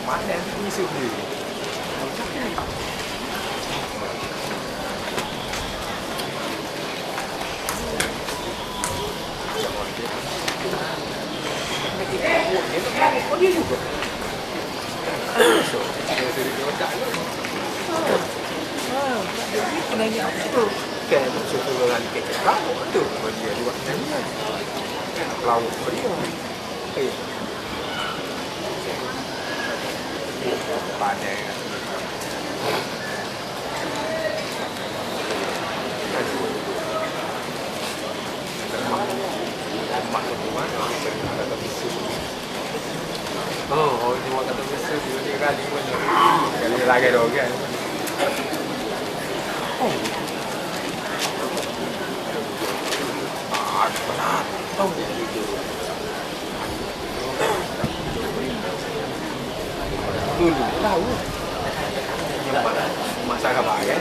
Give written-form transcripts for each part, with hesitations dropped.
Mana ni sendiri? Dia juga. Jadi penanya apa tu? Kan seorang kecil tahu tu dia buat nanya. Laut dia. Pandai. Oh, ini makan terbiasa dia kali pun. Kali lagi dong kan. Oh. Benar. Oh. Dulu tahu. Masak apa ya?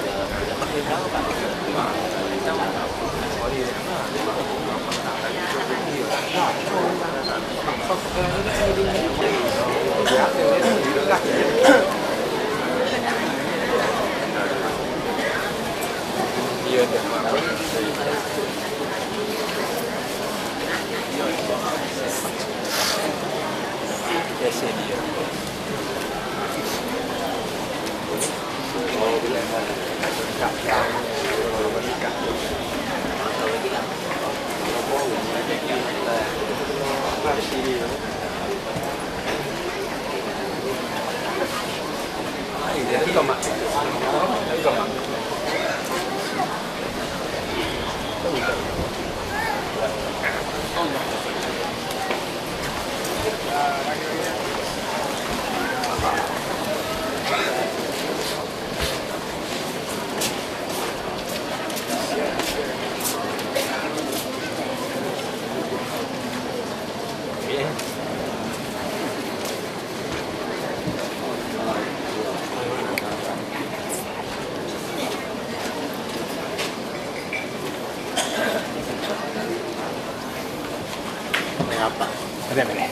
Iya, biasa dia. Oh, bila kat yang kat. Dia tu mak. Tu mak. Apa? Ada mana?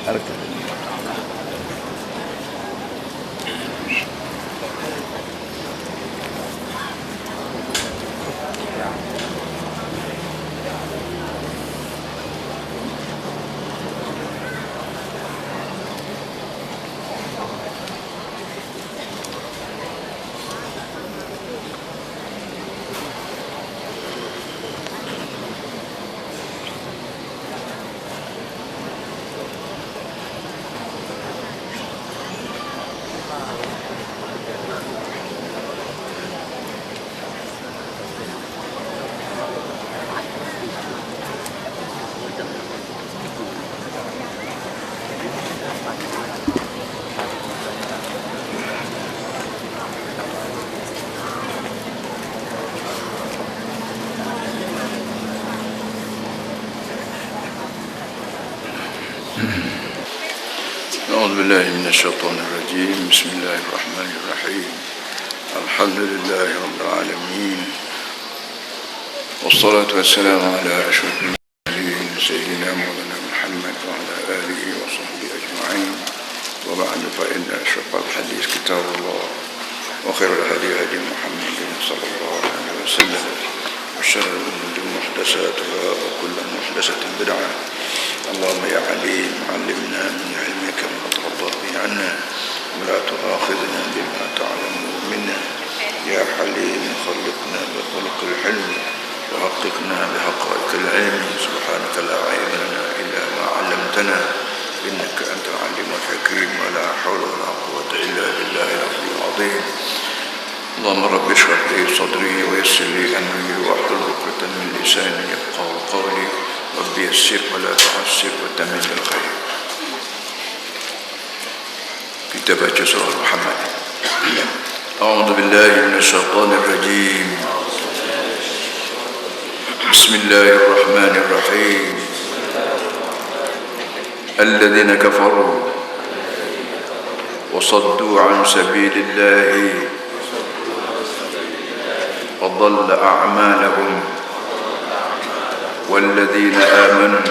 Harga. أعوذ بالله من الشيطان الرجيم. بسم الله الرحمن الرحيم. الحمد لله رب العالمين، والصلاة والسلام على أشرف المرسلين سيدنا مولانا محمد وعلى آله وصحبه أجمعين. وبعد، فإن أشرف الحديث كتاب الله، وخير الهدي هدي محمد صلى الله عليه وسلم، وشر الأمور محدثاتها، وكل محدثة بدعة. اللهم يا عليم علمنا من علمك ما ترضى به عنا، ولا تؤاخذنا بما تعلم منا. يا حليم خلقنا بخلق الحلم، وحققنا بحقائق العلم. سبحانك لا علم لنا إلا ما علمتنا إنك أنت العليم الحكيم. ولا حول ولا قوة إلا بالله العلي العظيم. اللهم رب اشرح لي صدري ويسر لي أمري واحلل عقدة من لساني يفقهوا قولي. رب يسر ولا تعسر وتمم بالخير. Kita baca surah Muhammad. A'udzu billahi minasyaitonir rajim. Bismillahirrahmanirrahim. Alladzina kafaru wa saddu 'an sabilillahi wa dhalla a'malahum walladzina amanu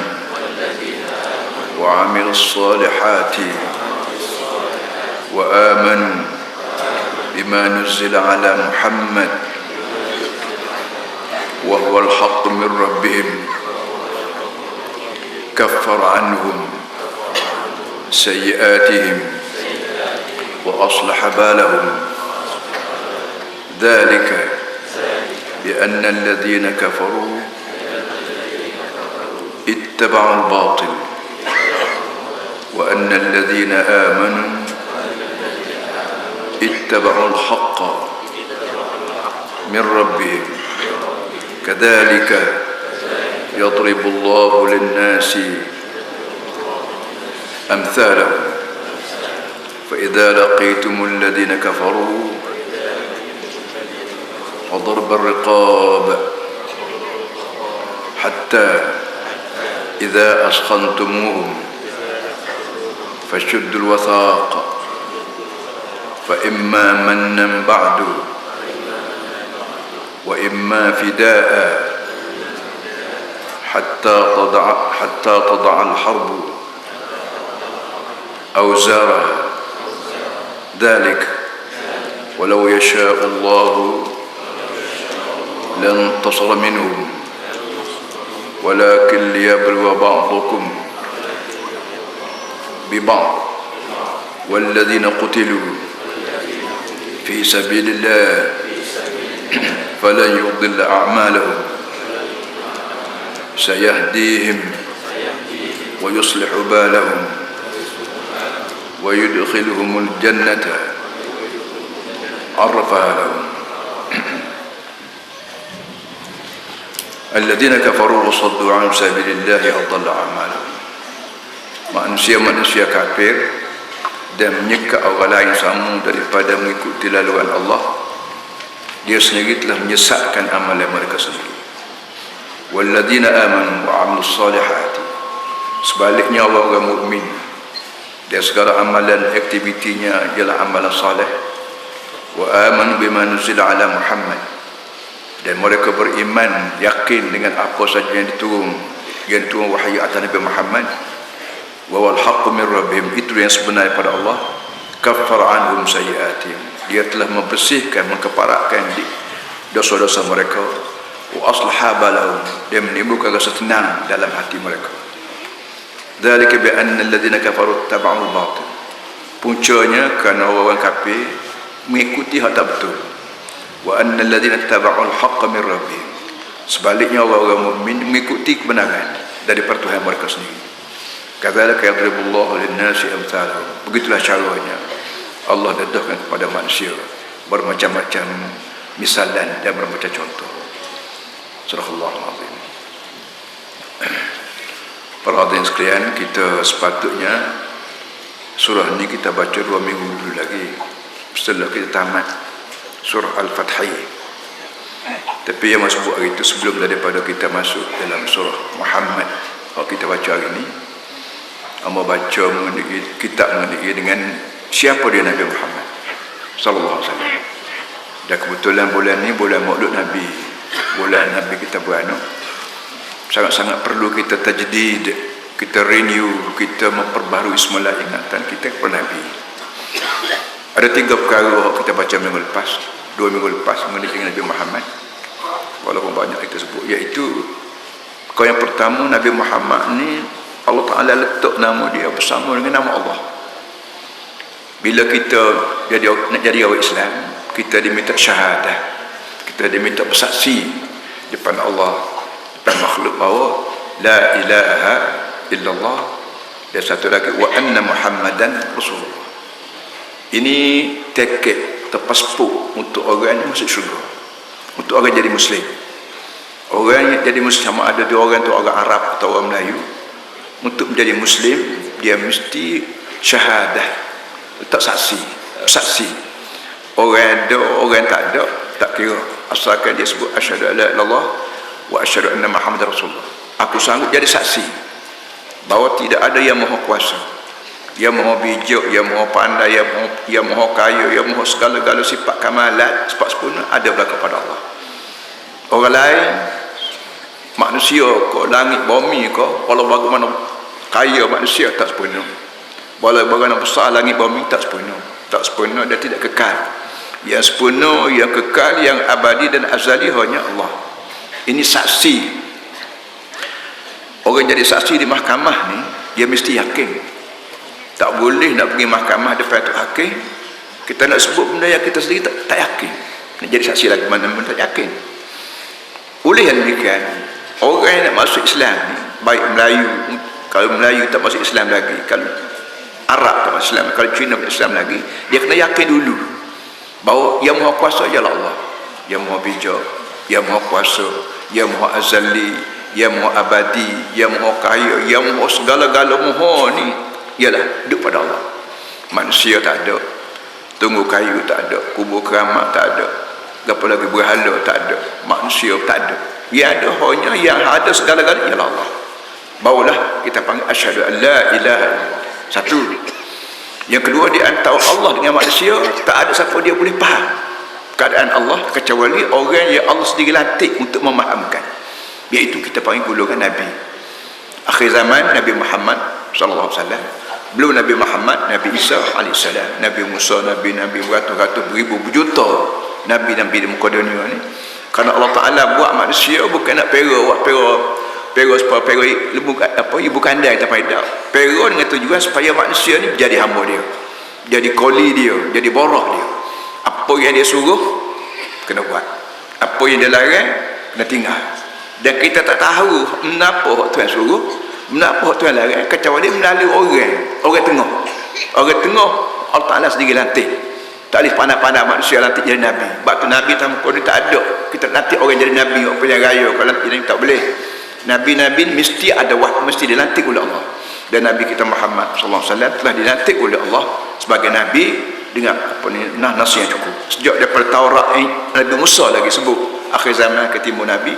wa 'amilus salihati وآمنوا بما نزل على محمد وهو الحق من ربهم كفر عنهم سيئاتهم وأصلح بالهم ذلك بأن الذين كفروا اتبعوا الباطل وأن الذين آمنوا اتبعوا الحق من ربهم كذلك يضرب الله للناس أمثالهم فإذا لقيتم الذين كفروا فضرب الرقاب حتى إذا أثخنتموهم فشدوا الوثاق فإما منا بعد وإما فداء حتى تضع الحرب أوزارها ذلك ولو يشاء الله لانتصر منهم ولكن ليبلو بعضكم ببعض والذين قتلوا في سبيل الله فلن يضل أعمالهم سيهديهم ويصلح بالهم ويدخلهم الجنة عرفها لهم الذين كفروا وصدوا عن سبيل الله أضل أعمالهم. Manusia-manusia kafir dan menyeka orang lain sama daripada mengikuti laluan Allah, dia sendiri telah menyesatkan amalan mereka sendiri. Walladzina amanu wa 'amilus salihati, sebaliknya orang-orang mukmin dan segala amalan aktivitinya ialah amalan saleh. Wa amanu bima nuzila ala Muhammad, dan mereka beriman yakin dengan apa saja yang diturun wahyu atas Nabi Muhammad. Wa wal haqqu min rabbihim, itu yang sebenar pada Allah. Kaffara anhum sayiatihim, dia telah membersihkan, mengkeparatkan dosa-dosa mereka. Wa aslaha balahum, dia menimbulkan rasa tenang dalam hati mereka. Dzalika bi anna alladhina kafaru taba'ul batil, puncanya kerana orang kafir mengikuti hak tak betul. Wa anna alladhina taba'ul haqqa min rabbihim, sebaliknya orang-orang mukmin mengikuti kebenaran daripada Tuhan mereka sendiri. Kadzalika yadribullahu lin-nasi amthalahum, begitulah caranya Allah dedahkan kepada manusia bermacam-macam misalan dan bermacam contoh. Surahul Azim. Para hadirin sekalian, kita sepatutnya surah ini kita baca 2 minggu dulu lagi setelah kita tamat surah Al-Fatih. Tapi yang masuk hari itu sebelum daripada kita masuk dalam surah Muhammad kalau kita baca hari ini, Amba baca mengenai kitab mengenai dengan siapa dia Nabi Muhammad sallallahu alaihi wasallam. Dan kebetulan bulan ni bulan Maulud Nabi, bulan Nabi kita beranak. Sangat-sangat perlu kita tajdid, kita renew, kita memperbaharui semula ingatan kita kepada Nabi. Ada 3 perkara kita baca minggu lepas, 2 minggu lepas mengenai Nabi Muhammad, walaupun banyak kita sebut, iaitu perkara yang pertama, Nabi Muhammad ni Allah Ta'ala letak nama dia bersama dengan nama Allah. Bila kita nak jadi orang Islam, kita diminta syahadah, kita diminta bersaksi depan Allah, depan makhluk bahawa la ilaha illallah, dan satu lagi wa anna Muhammadan Rasulullah. Ini tiket terpaspuk untuk orang yang masuk syurga, untuk orang jadi Muslim. Orang yang jadi Muslim, sama ada dua orang tu orang Arab atau orang Melayu, untuk menjadi Muslim dia mesti syahadah, letak saksi. Orang ada, orang tak ada, tak kira, asalkan dia sebut asyhadu alla ilaha illallah wa asyhadu anna Muhammadar Rasulullah. Aku sanggup jadi saksi bahawa tidak ada yang maha kuasa, yang maha bijak, yang maha pandai, yang maha kaya, yang maha segala-gala sifat kamalat, sifat sempurna ada belaka pada Allah. Orang lain, manusia ke, langit bumi ke, walau bagaimana kaya manusia tak sempurna, walau bagaimana besar langit bumi tak sempurna dan tidak kekal. Yang sempurna, yang kekal, yang abadi dan azali hanya Allah. Ini saksi. Orang jadi saksi di mahkamah ni, dia mesti yakin. Tak boleh nak pergi mahkamah depan tu hakim, kita nak sebut benda yang kita sendiri tak yakin. Nak jadi saksi lagi mana-mana tak yakin. Oleh yang demikian, orang yang nak masuk Islam ni, baik Melayu, kalau Melayu tak masuk Islam lagi, kalau Arab tak masuk Islam, kalau Cina tak masuk Islam lagi, dia kena yakin dulu bahawa yang maha kuasa ialah Allah, yang maha bijak, yang maha kuasa, yang maha azali, yang maha abadi, yang maha kaya, yang maha segala-gala maha ni ialah duduk pada Allah. Manusia tak ada, tunggu kayu tak ada, kubur keramat tak ada, apa lagi berhala tak ada, manusia tak ada. Yang ada hanya yang ada segala-gala ialah Allah. Barulah kita panggil asyhadu an la ilaha illallah. Satu. Yang kedua, di antara Allah dengan manusia tak ada siapa dia boleh faham keadaan Allah kecuali orang yang Allah sendiri lantik untuk memahamkan, iaitu kita panggil golongan Nabi akhir zaman, Nabi Muhammad sallallahu alaihi wasallam. Belum Nabi Muhammad, Nabi Isa alaihissalam, Nabi Musa, Nabi beratus-ratus beribu berjuta Nabi-Nabi di muka dunia ni. Kerana Allah Ta'ala buat manusia bukan nak ibu kandai tak payah. Pero dengan tujuan supaya manusia ni jadi hamba dia, jadi koli dia, jadi borah dia. Apa yang dia suruh kena buat, apa yang dia larang kena tinggal. Dan kita tak tahu kenapa Tuhan suruh, kenapa Tuhan larang, kecuali melalui orang tengah. Orang tengah Allah Ta'ala sendiri lantik. Tak boleh pandai-pandai manusia lantik jadi Nabi. Sebab tu Nabi tanpa ni tak ada. Kita lantik orang jadi Nabi, orang pilihan raya, kalau lantik jadi tak boleh. Nabi-Nabi mesti ada waktu, mesti dilantik oleh Allah. Dan Nabi kita Muhammad sallallahu alaihi wasallam telah dilantik oleh Allah sebagai Nabi dengan nas yang cukup. Sejak daripada Taurat, Nabi Musa lagi sebut akhir zaman akan timbul Nabi.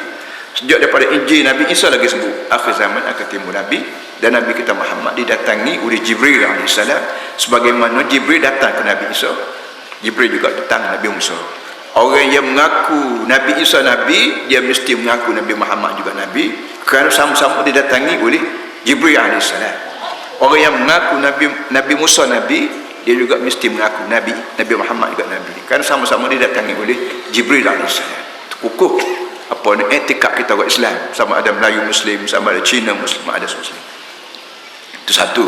Sejak daripada Injil, Nabi Isa lagi sebut akhir zaman akan timbul Nabi. Dan Nabi kita Muhammad didatangi oleh Jibril alaihissalam, sebagaimana Jibril datang ke Nabi Isa, Jibril juga datang Nabi Musa. Orang yang mengaku Nabi Isa Nabi, dia mesti mengaku Nabi Muhammad juga Nabi, kerana sama-sama didatangi oleh Jibril alaihissalam. Orang yang mengaku Nabi Musa Nabi, dia juga mesti mengaku Nabi Muhammad juga Nabi, kerana sama-sama didatangi oleh Jibril alaihissalam. Kukuh etikad kita orang Islam, sama ada Melayu Muslim, sama ada Cina Muslim, ada Muslim. Itu satu.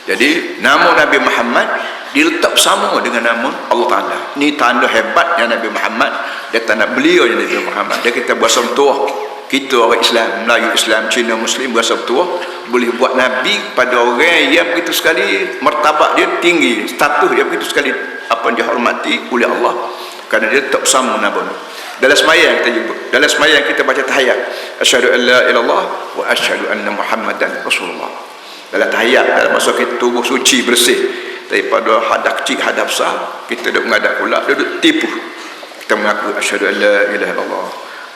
Jadi nama Nabi Muhammad diletak sama dengan nama Allah Ta'ala. Ini tanda hebatnya Nabi Muhammad, dia tanda beliau yang Nabi Muhammad. Dia kita berasa tua, kita orang Islam, Melayu Islam, Cina Muslim berasa tua, boleh buat Nabi pada orang yang begitu sekali martabat dia tinggi, status dia begitu sekali dihormati oleh Allah, kerana dia tak sama nama. Dalam sembahyang kita jumpa, dalam sembahyang kita baca tahiyat, asyhadu an la ilaha illallah wa asyhadu anna Muhammadan Rasulullah. Dalam tahiyat, dalam masa kita tubuh suci bersih daripada hadas kecil hadas besar, kita duduk menghadap pula, duduk tipu, kita mengaku asyhadu an la ilaha illallah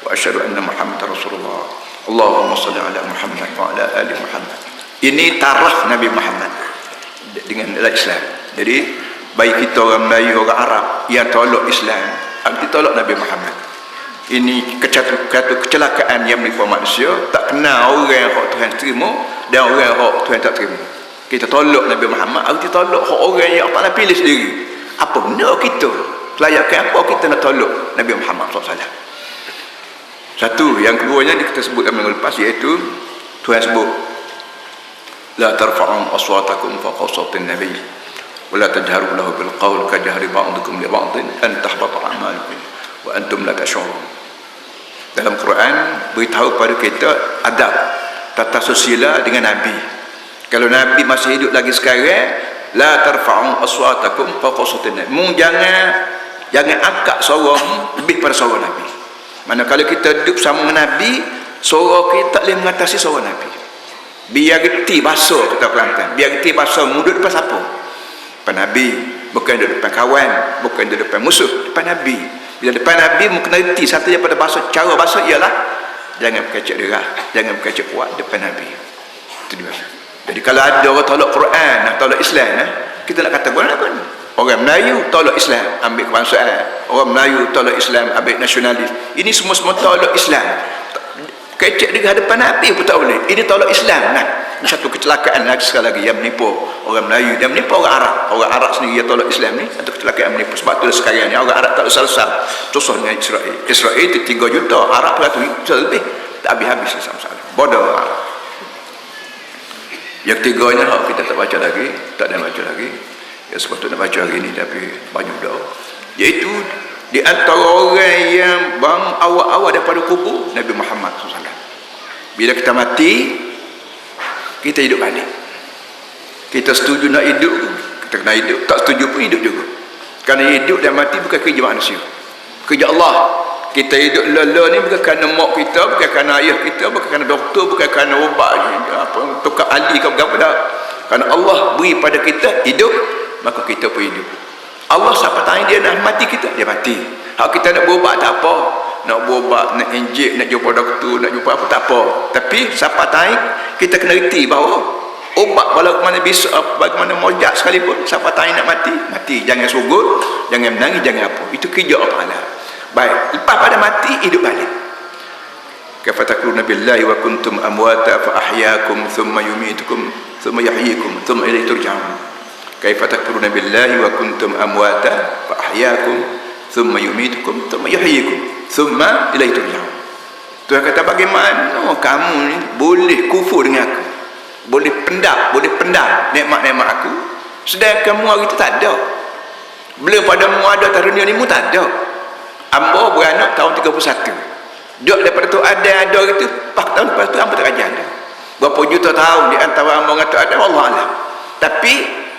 wa asyhadu anna Muhammadar Rasulullah. Allahumma salli ala Muhammad wa ala ali Muhammad. Ini taraf Nabi Muhammad dengan Islam. Jadi baik kita orang Melayu, orang Arab yang tolak Islam, kita tolak Nabi Muhammad. Ini kecelakaan yang menimpa manusia, tak kenal orang yang Tuhan terima dan orang yang Tuhan tak terima. Kita tolak Nabi Muhammad, kita tolak orang yang Allah pilih sendiri. Apa benda kita layakan, apa kita nak tolak Nabi Muhammad SAW? Satu. Yang keduanya kita sebutkan minggu lepas, iaitu Tuhan sebut la tarfa'u aswatakum fawqa sawtin nabi wa la tajharu lahu bil qawl ka jahri ba'dikum li ba'din an tahbata a'malukum wa antum la tash'urun. Dalam Quran beritahu pada kita adab tata sosial dengan Nabi. Kalau Nabi masih hidup lagi sekarang, la tarfa'u aswatakum fawqa sautin nabi. Jangan angkat suara lebih pada suara Nabi. Mana kalau kita duduk sama dengan Nabi, suara kita tak boleh mengatasi suara Nabi. Biar reti bahasa kata Kelantan, biar reti bahasa duduk depan siapa? Depan Nabi, bukan duduk depan kawan, bukan duduk depan musuh, depan Nabi. Bila depan Nabi mungkin reti satu daripada bahasa, cara bahasa ialah jangan berkecek derah, jangan berkecek kuat depan Nabi. Itu dia. Jadi kalau ada orang tolak Quran, nak tolak Islam, kita nak kata boleh apa ni? Orang Melayu tolak Islam, ambil kebangsaan. Orang Melayu tolak Islam, ambil nasionalis. Ini semua tolak Islam. Kecek dengan hadapan Nabi pun tak boleh. Ini tolak Islam. Nah, ini satu kecelakaan lagi sekali lagi yang menipu orang Melayu, yang menipu orang Arab. Orang Arab sendiri yang tolak Islam ni satu kecelakaan menipu. Sebab tu sekarang ni orang Arab tak usah contoh dengan Israel. Israel itu 3 juta, Arab 100 juta lebih. Tak habis-habis sama-sama. Bodoh Arab. Yang ketiganya kita tak baca lagi, tak ada baca lagi. Ya sepatutnya nak baca hari ni tapi banyak dah. Iaitu di antara orang yang bang awal-awal daripada kubur Nabi Muhammad SAW. Bila kita mati, kita hidup balik. Kita setuju nak hidup, kita kena hidup. Tak setuju pun hidup juga. Kerana hidup dan mati bukan kerja manusia, kerja Allah. Kita hidup lala ni bukan kerana mak kita, bukan kerana ayah kita, bukan kerana doktor, bukan kerana ubat apa tukar ahli ke apa dah. Kerana Allah beri pada kita hidup, maka kita pun hidup. Allah siapa tanya dia nak mati kita, dia mati. Hak kita nak berubat tak apa, nak berubat, nak injek, nak jumpa doktor, nak jumpa apa tak apa. Tapi siapa tanya kita kena reti bahawa ubat walaupun mana bisa, bagaimana mojak sekalipun, siapa tanya nak mati, mati. Jangan sugut, jangan menangis, jangan apa. Itu kerja Allah. Baik, lepas pada mati hidup balik. Kaifa takruna billahi wa kuntum amwata fa ahyaakum thumma yumitukum thumma yahyikum thumma ilayhi turja'un. Kaifa takruna billahi wa kuntum amwata fa ahyaakum thumma yumitukum thumma yahyikum thumma ilayhi turja'un. Tuhan kata bagaimana kamu ni boleh kufur dengan aku, boleh pendam nikmat-nikmat aku, sedangkan kamu hari itu tak ada. Belum padamu ada tarunia ni mu tak ada. Ambo beranak tahun 31. Duduk daripada tu ada gitu, 4 tahun lepas tu ambo tak kajian dah. Berapa juta tahun di antara ambo dengan tu ada, Allah alam. Tapi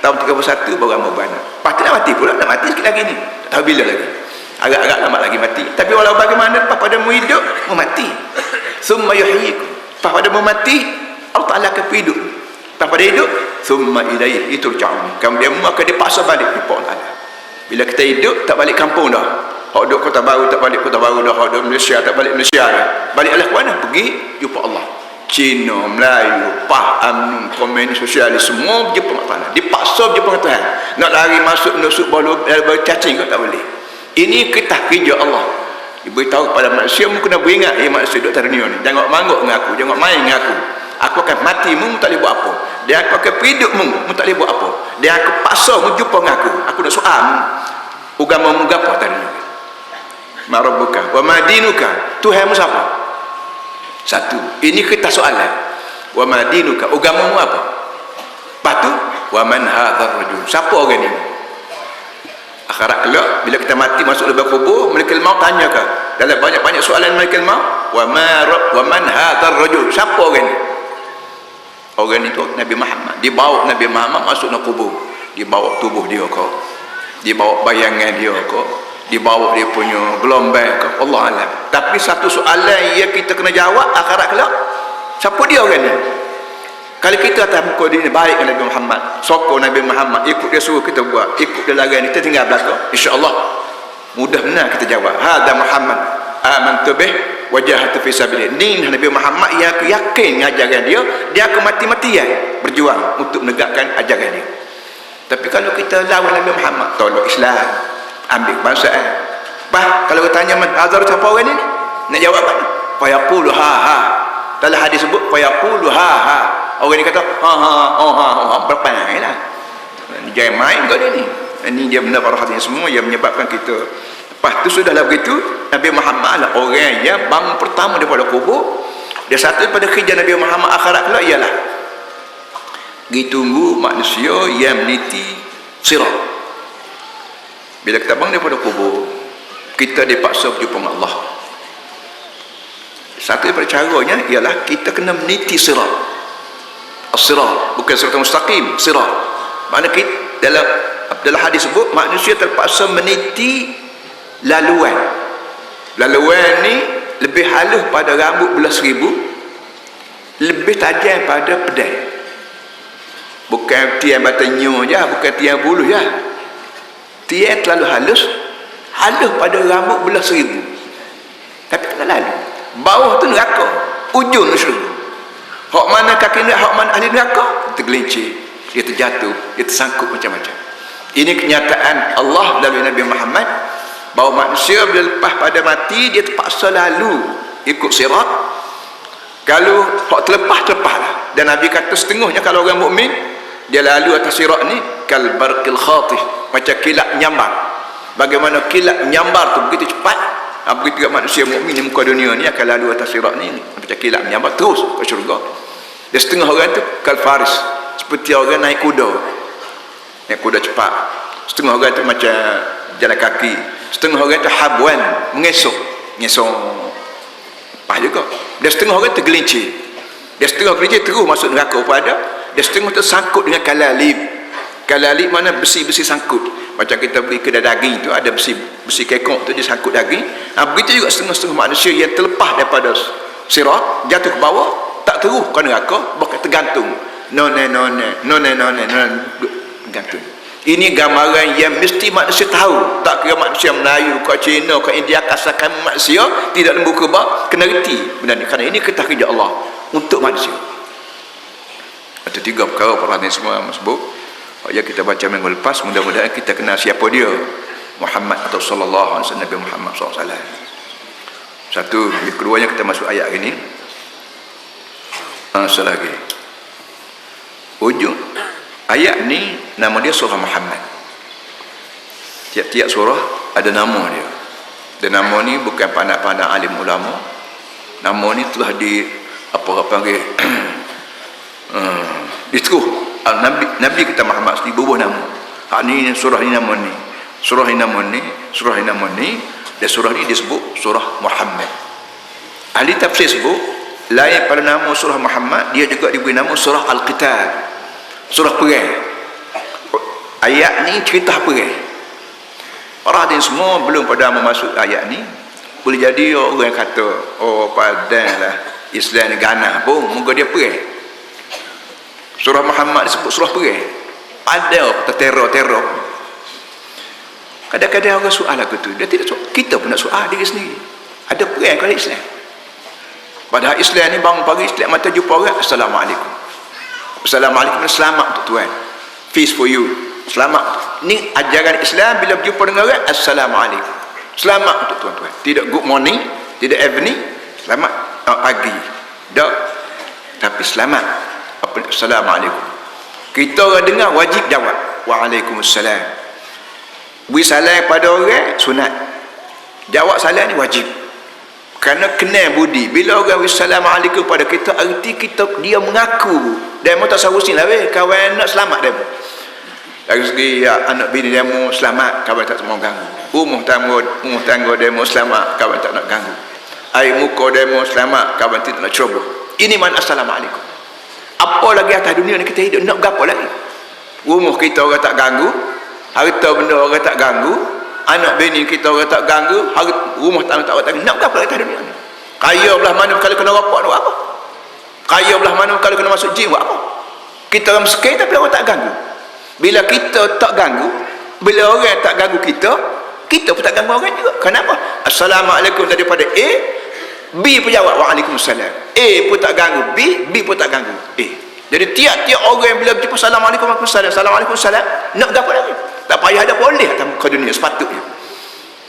tahun 31 baru ambo beranak. Lepas tu nak mati pula, nak mati sikit lagi ni. Tak tahu bila lagi. Agak-agak lama lagi mati. Tapi walau bagaimana, lepas pada mu hidup, mu mati. Summa yuhyikum. Lepas pada mu mati, Allah Ta'ala akan hidup. Lepas pada hidup, summa ilaihi turja'un. Kemudian mu akan dipaksa balik di Allah Ta'ala. Bila kita hidup, tak balik kampung dah. Hak duduk Kota Baru tak balik Kota Baru dah, hak duduk Malaysia tak balik Malaysia dah. Baliklah ke mana? Pergi jumpa Allah. Cina, Melayu, Pah, UMNO, Komunis, Sosialis, semua berjumpa dengan Tuhan. Dipaksa berjumpa dengan Tuhan. Nak lari masuk menusuk baru cacing kau tak boleh. Ini ketah kerja Allah. Dia beritahu kepada manusia, mu kena beringat, manusia duduk atas dunia ni. Jangan mangguk dengan aku, jangan main dengan aku. Aku akan mati, mu tak boleh buat apa. Dia aku akan hidup mu tak boleh buat apa. Dia aku paksa mu jumpa dengan aku. Aku nak soal mu. Agama mu gapo tadi? Marabuka wa madinuka, Tuhanmu siapa? Satu. Ini kita soalan. Wa madinuka, agamamu apa? Patu wa man hadzal rajul, siapa orang ni? Akhirat kelak bila kita mati masuk lubang kubur, malaikat maut tanya ke dalam banyak-banyak soalan malaikat maut, wa man hadzal rajul, siapa orang ni? Orang itu Nabi Muhammad. Dibawa Nabi Muhammad masuk ke kubur, dibawa tubuh dia ke, dibawa bayangan dia ke, dibawa dia punya gelombang ke, Allah alam. Tapi satu soalan yang kita kena jawab akhirat kelak, siapa dia orang ni? Kalau kita atas muka dia baik dengan Nabi Muhammad, sokong Nabi Muhammad, ikut dia suruh kita buat, ikut dia lagan, kita tinggal belakang, insya-Allah mudah benar kita jawab. Hadza Muhammad amantu bih wa jahadtu fi sabilillah. Ni Nabi Muhammad yang aku yakin ajaran dia akan mati-matian berjuang untuk menegakkan ajaran dia. Tapi kalau kita lawan Nabi Muhammad, tolak Islam, ambil kebangsaan. Kalau tanya man azhar siapa orang ni? Nak jawab apa? Fa yaqulu ha. Dalam hadis sebut fa yaqulu ha. Orang ni kata berpanjanglah. Jangan main kau dia ni. Ini dia benda hati semua yang menyebabkan kita. Lepas tu sudahlah begitu, Nabi Muhammad lah orang yang bangun pertama daripada kubur. Dia satu daripada kerja Nabi Muhammad akhirat kelak ialah ditunggu manusia yang meniti sirat. Bila kita bangun daripada kubur, kita dipaksa berjumpa dengan Allah. Satu daripada caranya ialah kita kena meniti sirat. As-sirat, bukan sirat mustaqim, sirat. Makna kita dalam hadis sebut manusia terpaksa meniti laluan. Laluan ni lebih halus pada rambut belah seribu, lebih tajam pada pedang. Bukan tiang batanya je, bukan tiang bulu je. Tiang terlalu halus pada rambut belah seribu, tapi tak lalu. Bawah tu neraka, ujung syurga. Hak mana kaki neraka, hak mana ahli neraka, tergelincir, dia terjatuh, dia tersangkut macam-macam. Ini kenyataan Allah melalui Nabi Muhammad, bahawa manusia bila lepas pada mati, dia terpaksa lalu ikut sirat. Kalau hak terlepaslah. Dan Nabi kata setengahnya kalau orang mukmin dia lalu atas sirat ni kal barqil khatih, macam kilat menyambar. Bagaimana kilat menyambar tu begitu cepat. Begitu juga manusia mukmin di muka dunia ni akan lalu atas sirat ni macam kilat menyambar terus ke syurga. Dan setengah orang tu kal faris, seperti orang naik kuda cepat. Setengah orang tu macam jalan kaki. Setengah orang tu habwan, mengesok pas juga. Dan setengah orang tergelincir. Dan setengah gelincir terus masuk neraka pada. Dan setengah tu sangkut dengan kalalib. Kalalib mana besi-besi sangkut. Macam kita pergi kedai daging tu ada besi kekok tu dia sangkut daging. Begitu juga setengah-setengah manusia yang terlepas daripada sirat, jatuh ke bawah, tak terus ke neraka, bahkan tergantung. None gantung. Ini gambaran yang mesti manusia tahu. Tak kira manusia Melayu ke Cina ke India, asalkan manusia tidak lembu kebab, kena reti benda ni. Kerana ini ketah kerja Allah untuk manusia. Ada 3 perkara perhatian semua sebut. Ya kita baca minggu lepas, mudah-mudahan kita kenal siapa dia, Muhammad atau sallallahu alaihi wasallam, Nabi Muhammad SAW. Satu, yang keduanya kita masuk ayat ini. Selagi ujung ayat ni nama dia surah Muhammad. Tiap-tiap surah ada nama dia. Dan nama ni bukan pandai-pandai alim ulama. Nama ni telah panggil diteruh Nabi kita Muhammad sendiri berubah nama. Ni surah ni nama ni, surah ni nama ni, surah ni nama ni, dan surah ni disebut surah Muhammad. Ahli tafsir sebut lain pada nama surah Muhammad, dia juga diberi nama surah Al-Qital, surah perang. Ayat ni cerita perang. Para hadirin semua belum pada masuk ayat ni, boleh jadi orang kata padahlah Islam ni ganah pun moga dia perang. Surah Muhammad disebut surah perang. Ada teror. Kadang-kadang orang soal aku tu, dia tidak soal. Kita pun nak soal diri sendiri. Ada perang kalau Islam. Padahal Islam ni bangun pagi, setiap mata jumpa orang, Assalamualaikum. Assalamualaikum, selamat untuk Tuhan. Peace for you. Selamat. Ni ajaran Islam bila berjumpa dengan orang, Assalamualaikum. Selamat untuk Tuhan. Tidak good morning, tidak evening, selamat pagi. Tak. Tapi selamat. Assalamualaikum. Kita orang dengar wajib jawab Waalaikumsalam. Beri salam pada orang sunat, jawab salam ni wajib. Kerana kenal budi. Bila orang beri Assalamualaikum pada kita, arti kita dia mengaku demo tasawuf ni lah kawan nak selamat demo. Dari segi anak bini demo selamat, kawan tak mau ganggu. Rumah tangga demo selamat, kawan tak nak ganggu. Air muka demo selamat, kawan tidak nak ceroboh. Ini mana Assalamualaikum. Apa lagi atas dunia ni kita hidup nak berapa lagi? Rumah kita orang tak ganggu, harta benda orang tak ganggu, anak bini kita orang tak ganggu, rumah tak ganggu. Nak berapa lagi atas dunia ni? Kaya belah mana kalau kena rapat buat apa? Kaya belah mana kalau kena masuk jim buat apa? Kita orang miskin tapi orang tak ganggu. Bila kita tak ganggu, bila orang tak ganggu kita pun tak ganggu orang juga. Kenapa? Assalamualaikum daripada A, B pun jawab Waalaikumsalam. A pun tak ganggu B pun tak ganggu A. Jadi tiap-tiap orang bila berjumpa Assalamualaikum warahmatullahi wabarakatuh, Assalamualaikum warahmatullahi, nak berapa lagi? Tak payah ada boleh atas muka dunia sepatutnya.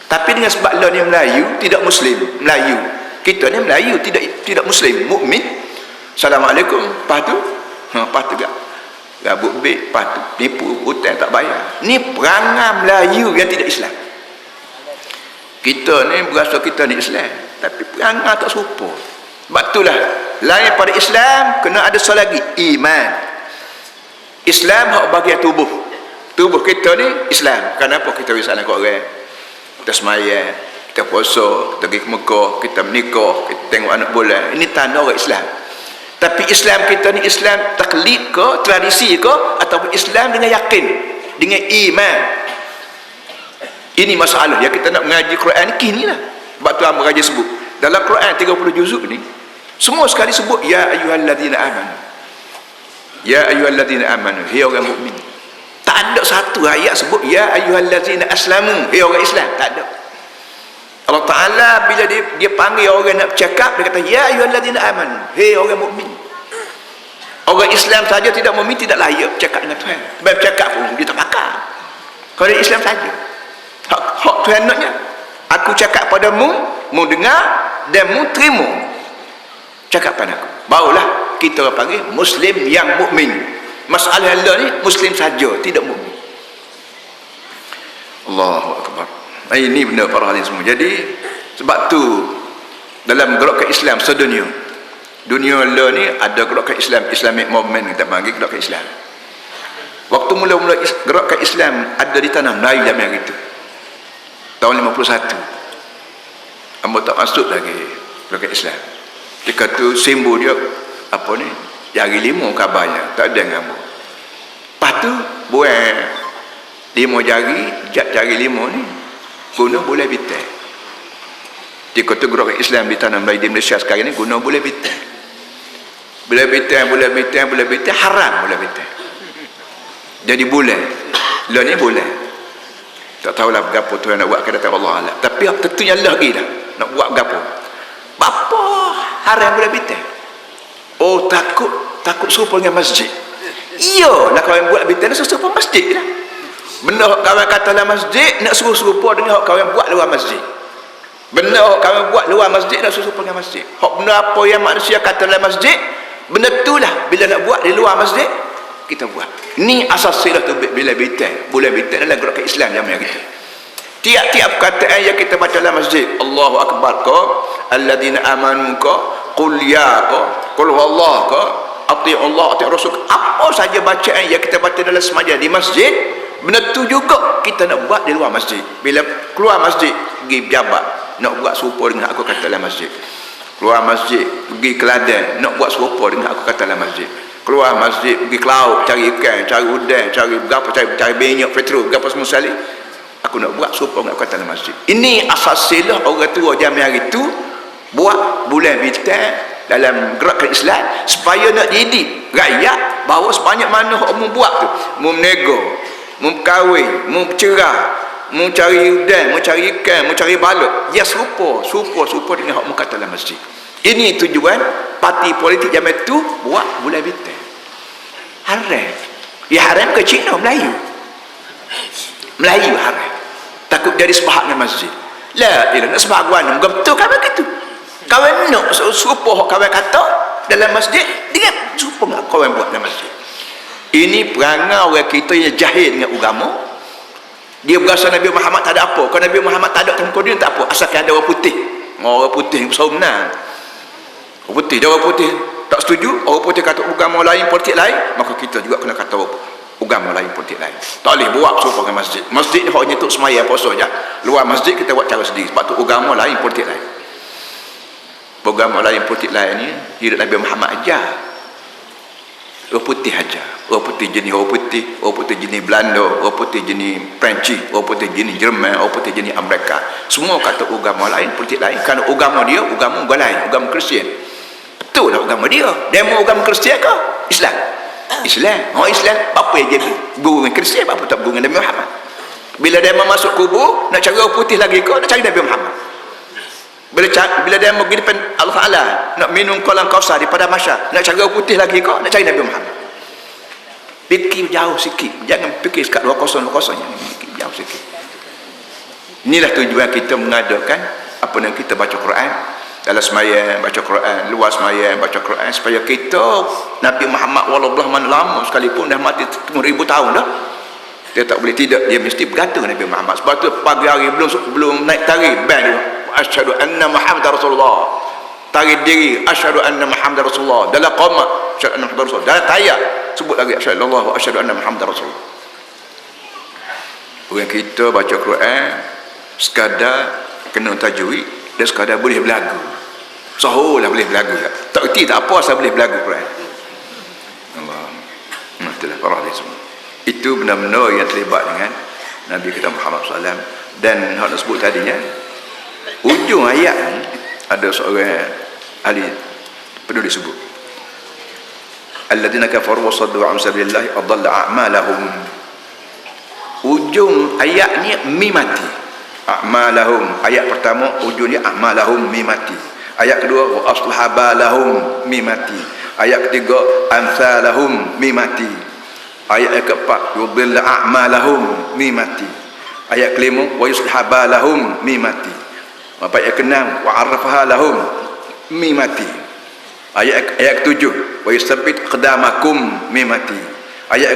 Tapi dengan sebab Allah ni Melayu, tidak Muslim, Melayu. Kita ni Melayu, tidak Muslim, mukmin. Assalamualaikum, lepas tu tak gabut baik, lepas tu nipu, hutang tak bayar. Ni perangai Melayu yang tidak Islam. Kita ni berasa kita ni Islam, tapi perangai tak serupa. Sebab itulah lain pada Islam kena ada soal lagi iman. Islam hak bahagian tubuh kita ni Islam. Kenapa kita bersalah kat orang? Kita semayang, kita kita puasa, kita pergi ke Mekah, kita menikah, kita tengok anak bulan. Ini tanda orang Islam. Tapi Islam kita ni Islam taklid ke, tradisi ke, ataupun Islam dengan yakin, dengan iman. Ini masalah yang kita nak mengaji Quran ni kini lah. Sebab tu Amr Raja sebut dalam Quran 30 juzuk ni semua sekali sebut ya ayyuhalladzina amanu. Ya ayyuhalladzina amanu, hai orang mukmin. Tak ada satu ayat sebut ya ayyuhalladzina aslamu, hai orang Islam. Tak ada. Allah Ta'ala bila dia panggil orang nak bercakap, dia kata ya ayyuhalladzina amanu, hai orang mukmin. Orang Islam saja tidak mukmin tidak layak bercakap dengan Tuhan. Sebab bercakap pun dia tak pakar. Kalau dia Islam saja hak Tuhan naknya, aku cakap padamu, mu dengar dan mu terima cakapan aku, barulah kita panggil Muslim yang mukmin. Masalah Allah ni Muslim saja, tidak mukmin. Allahu Akbar. Ini benda para hadirin semua. Jadi sebab tu dalam gerakan Islam sedunia, dunia Allah ni ada gerakan Islam, Islamic movement kita panggil gerakan Islam. Waktu mula-mula gerakan Islam ada di tanah Melayu zaman hari itu tahun 51, hamba tak masuk lagi gerakan Islam. Ketika tu simbol dia apa ni, jari lima kabarnya, tak ada yang hamba. Lepas tu buat 5 jari, jari 5 ni guna boleh bitai. Ketika tu gerakan Islam di tanah Melayu di Malaysia sekarang ni guna boleh bitai. Boleh bitai haram, boleh bitai. Jadi boleh. Lah ni boleh. Tak tahulah berapa Tuhan nak buat ke datang Allah Allah. Tapi tentunya lagi dah nak buat berapa. Bapa haram boleh bitai. Oh takut serupa dengan masjid. Iyalah kawan buat bitai nak serupa masjid lah. Benda kawan kata dalam masjid nak suruh serupa dengan kawan buat luar masjid. Benda kawan buat luar masjid nak serupa dengan masjid. Hak benda apa yang manusia kata dalam masjid, benda itulah bila nak buat di luar masjid kita buat. Ni asas silah tu bila bitai. Boleh bitai dalam gerakan Islam zaman kita. Tiap-tiap perkataan yang kita baca dalam masjid, Allahu Akbar ko, alladzina amanu ko, qul ya ko, qul huwallahu ko, ati'u Allah, ati'u Rasul. Apa saja bacaan yang kita baca dalam sembahyang di masjid, benda tu juga kita nak buat di luar masjid. Bila keluar masjid pergi pejabat nak buat serupa dengan aku kata dalam masjid. Keluar masjid pergi Kelantan nak buat serupa dengan aku kata dalam masjid. Keluar masjid pergi ke laut cari ikan, cari udang, cari berapa, cari minyak petrol, berapa semua sekali, aku nak buat serupa dengan aku kata dalam masjid. Ini asas silah orang tua zaman hari itu buat bulan bintang dalam gerakan Islam supaya nak didik rakyat bahawa sebanyak mana orang buat tu, mu menego, mu kahwin, mu bercerah, mu cari udang, mu cari ikan, mu cari balut, ya serupa dengan hak mu kata dalam masjid. Ini tujuan parti politik zaman itu buat bulan bintang. Haram. Ya haram ke Cina, Melayu haram. Takut jadi sebahagian masjid. La ilah nak sebahagian betul kawan gitu. Kawan nak serupa kawan kata dalam masjid dengan serupa dengan kawan buat dalam masjid. Ini perangai orang kita yang jahil dengan agama. Dia berasa Nabi Muhammad tak ada apa. Kalau Nabi Muhammad tak ada tempat dia tak apa, asalkan ada orang putih. Orang putih besar menang. Orang putih, dia orang putih tak setuju, orang putih kata agama lain, politik lain, maka kita juga kena kata agama lain, politik lain. Tak boleh buat serupa dengan masjid. Masjid ni hanya untuk semaya puasa je. Luar masjid kita buat cara sendiri. Sebab tu agama lain, politik lain. Agama lain, politik lain ni hidup Nabi Muhammad ajar. Orang putih aja. Orang putih jenis orang putih jenis Belanda, orang putih jenis Perancis, orang putih jenis Jerman, orang putih jenis Amerika. Semua kata agama lain, politik lain. Kerana agama dia, agama lain, agama Kristian. Betul lah agama dia. Dia mau agama Kristian ke? Islam. Orang Islam, apa yang jadi guru dengan Kristian, apa tak guru dengan Nabi Muhammad? Bila dia masuk kubur, nak cari orang putih lagi ke? Nak cari Nabi Muhammad. Bila dia pergi depan Allah Ta'ala nak minum kolam kausar di padang mahsyar, nak cari orang putih lagi ke? Nak cari Nabi Muhammad. Fikir jauh sikit, jangan fikir sekat 2-0 fikir jauh sikit. Inilah tujuan kita mengadakan apa yang kita baca Quran dalam sembahyang, baca Quran luar sembahyang, baca Quran supaya kita Nabi Muhammad wallahualam mana lama sekalipun dah mati 1000 tahun dah, dia tak boleh tidak, dia mesti bergantung dengan Nabi Muhammad. Sebab tu pagi hari belum naik tari band dia asyhadu anna Muhammadar Rasulullah, tarik diri asyhadu anna Muhammadar Rasulullah, dalam qamat asyhadu anna Muhammadar Rasulullah, dalam tayat sebut lagi asyhadu Allah wa asyhadu anna Muhammadar Rasulullah. Orang kita baca Quran sekadar kena tajwid, dia sekadar boleh berlagu. Sahur lah boleh berlagu tak? Tak erti tak apa asal boleh berlagu Quran. Allah. Itulah para ahli semua. Itu benar-benar yang terlibat dengan Nabi kita Muhammad SAW. Dan hal tersebut tadinya, ujung ayat ni ada seorang ahli penulis sebut, alladzina kafaru wa saddu an sabilillahi adalla a'malahum. Ujung ayat ni mi mati. A'malahum. Ayat pertama ujungnya a'malahum mi mati. Ayat kedua wa aslaha balahum mi mati. Ayat ketiga amsalahum mi mati. Ayat yang keempat yudilla a'malahum mi mati. Ayat kelima wa yusliha balahum mi mati. Ayat keenam wa arrafaha lahum mi mati. Ayat ketujuh wa yusabbit aqdamakum mi mati. Ayat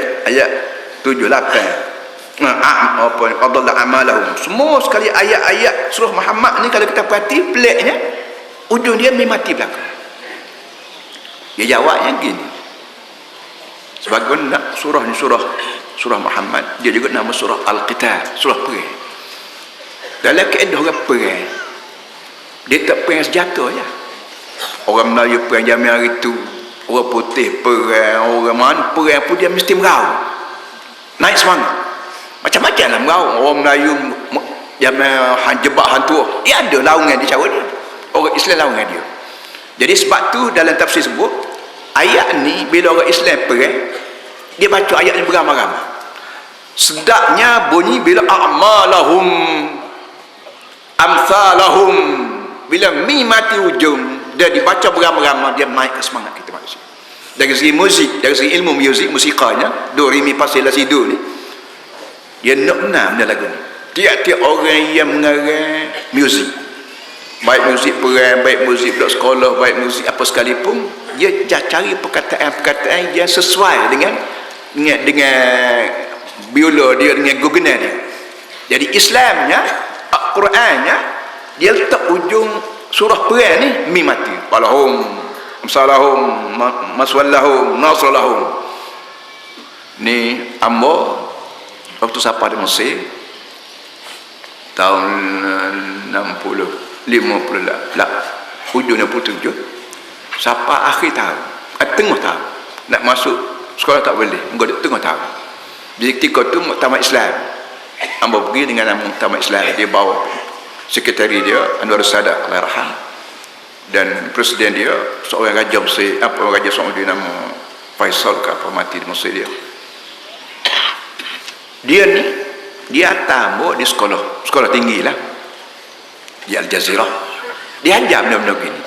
7 8 adalla a'malahum. Semua sekali ayat-ayat surah Muhammad ni kalau kita perhati peliknya ujung dia mi mati belakang. Dia jawabnya gini, sebagai nak surah ni surah Muhammad, dia juga nama surah Al-Qital, surah perang. Dalam keadaan orang perang, dia tak perang senjata je. Orang Melayu perang Jamil hari tu, orang putih perang, orang mana perang pun dia mesti meraung, naik semangat macam-macam lah meraung. Orang Melayu Jamil jebak hantu, dia ada laungan di cara dia, orang Islam laungan dia. Jadi sebab tu dalam tafsir sebut ayat ni bila orang Islam perang, dia baca ayat ni beramai-ramai. Sedapnya bunyi bila a'malahum amsalahum, bila mi mati ujung dia dibaca beramai-ramai, dia naik ke semangat kita manusia. Dari segi muzik, dari segi ilmu muzik, musikanya do re mi fa sol la si do ni, dia nak benar benda lagu ni. Tiap-tiap orang yang mengarang muzik, baik muzik perang, baik muzik budak sekolah, baik muzik apa sekalipun, dia cari perkataan-perkataan yang sesuai dengan biola dia, dengan gugunan dia. Jadi Islamnya, Al-Qurannya, dia letak ujung surah perang ni mi mati. Walahum amsalahum maswallahum nasralahum. Ni ambo waktu siapa di Mesir tahun 50 lah, hujung 67 sampai akhir tahun, tengah tahun nak masuk sekolah tak boleh, engkau tengah tahun. Jadi ketika tu Muktamar Islam, hamba pergi dengan nama Muktamar Islam, dia bawa sekretari dia Anwar Sadat Allahyarham, dan presiden dia seorang raja Mesir, raja Saudi nama Faisal ke apa, mati di Mesir dia. Dia ni dia tambah di sekolah tinggi lah di Al Jazeera. Dia ajar benda-benda gini.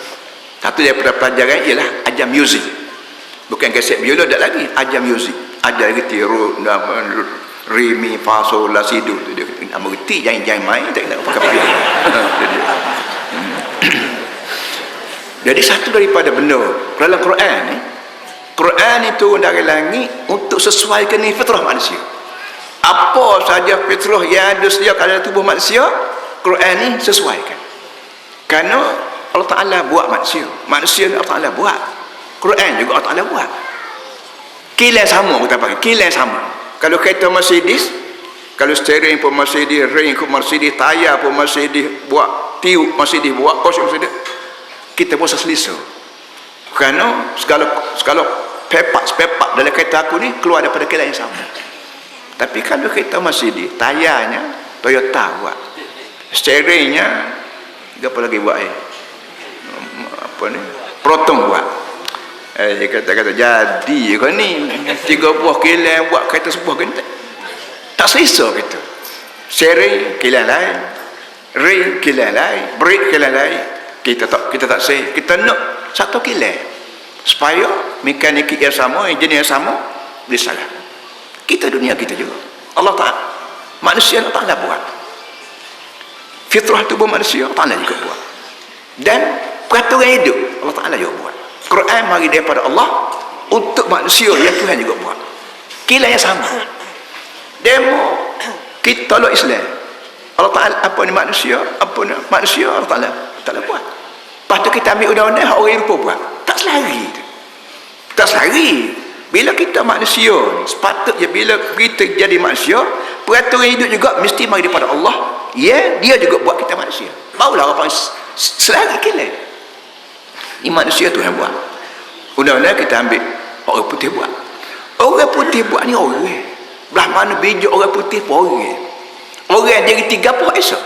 Satu daripada pelajaran ialah ajar muzik, bukan kaset biola tak lagi, ajar muzik, ajar reti re mi fa sol la si do. Dia nama reti jangan main tak nak pakai biola. Jadi satu daripada benda dalam Quran ni, Quran itu dari langit untuk sesuaikan ni fitrah manusia. Apa saja fitrah yang ada sedia dalam tubuh manusia, Quran ni sesuaikan. Kerana Allah Ta'ala buat manusia Allah Ta'ala buat, Quran juga Allah Ta'ala buat. Kilang sama, kita panggil kilang sama. Kalau kereta Mercedes, kalau steering pun Mercedes, ring pun Mercedes, tayar pun Mercedes buat, tiup Mercedes buat, kos Mercedes, kita pun selesa. Kerana segala pepak dalam kereta aku ni keluar daripada kilang yang sama. Tapi kalau kereta Mercedes, tayarnya Toyota buat, steeringnya apa lagi buat apa ni, Proton buat. Dia kata jadi kan ni 3 buah kilang buat kereta sebuah kan tak selesa kita. Steering kilang lain, ring kilang lain, brake kilang lain. Kita tak say, kita nak satu kilang supaya mekanik yang sama, engineer yang sama boleh salah. Kita dunia kita juga Allah Ta'ala, manusia Allah Ta'ala buat, fitrah tubuh manusia Allah Ta'ala juga buat, dan peraturan hidup Allah Ta'ala juga buat. Quran mari daripada Allah untuk manusia yang Tuhan juga buat. Kilang yang sama. Demo kita tolak Islam, Allah Ta'ala apa ni manusia, Allah Ta'ala buat. Lepas tu kita ambil undang-undang hak orang Eropah buat, tak selari. Bila kita manusia, sepatutnya bila kita jadi manusia, peraturan hidup juga mesti mari daripada Allah. Ya, dia juga buat kita manusia. barulah orang selari kira. Ini manusia tu yang buat. Undang-undang kita ambil orang putih buat. Orang putih buat ni orang. Belah mana bijak orang putih pun orang. Orang jadi tiga pun esok.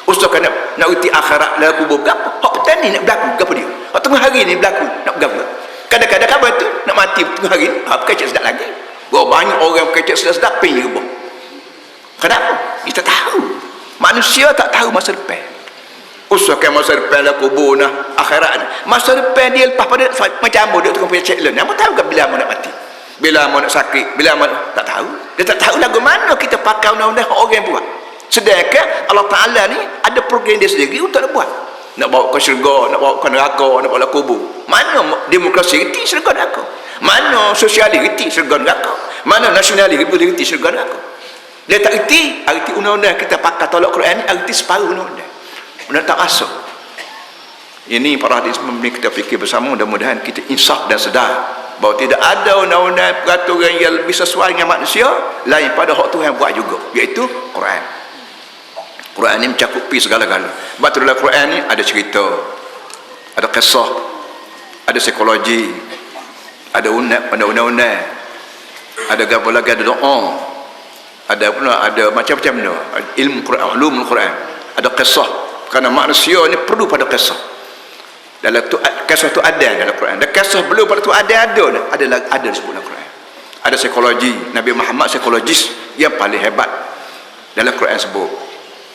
Usahkan nak uti akhirat lah kubur berapa. Hak petani nak berlaku berapa dia. Hak tengah hari ni berlaku nak berapa. Kadang-kadang kabar tu nak mati tengah hari ni. Hak kecil sedap lagi. Banyak orang kecil sedap pergi ke bawah. Kenapa? Kita tahu. Manusia tak tahu masa depan. Usahkan masa depan lah kubur nah akhirat. Masa depan dia lepas pada macam apa dia tengah punya ceklen. Apa tahu ke bila mau nak mati? Bila mau nak sakit? Bila mau tak tahu. Dia tak tahu lagu mana kita pakai undang-undang orang buat. Sedangkan Allah Ta'ala ni ada program dia sendiri untuk nak buat. Nak bawa ke syurga, nak bawa ke neraka, nak bawa ke kubur. Mana demokrasi reti syurga neraka? Mana sosialis reti syurga neraka? Mana nasionalis reti syurga neraka? Dia tak reti, arti undang-undang kita pakai tolak Quran ni, arti separuh undang-undang. Undang tak masuk. Ini para hadis memberi kita fikir bersama, mudah-mudahan kita insaf dan sedar bahawa tidak ada undang-undang peraturan yang lebih sesuai dengan manusia lain pada hak Tuhan buat juga, iaitu Quran. Quran ni mencakupi segala-gala. Sebab tu dalam Quran ni ada cerita, ada kisah, ada psikologi, ada undang-undang, ada gambar lagi, ada doa, ada pula ada macam-macam benda, ilmu Quran, ulumul Quran, ada kisah. Kerana manusia ni perlu pada kisah. Dalam tu kisah tu ada dalam Quran. Dan kisah belum pada tu ada disebut dalam Quran. Ada psikologi, Nabi Muhammad psikologis yang paling hebat dalam Quran sebut.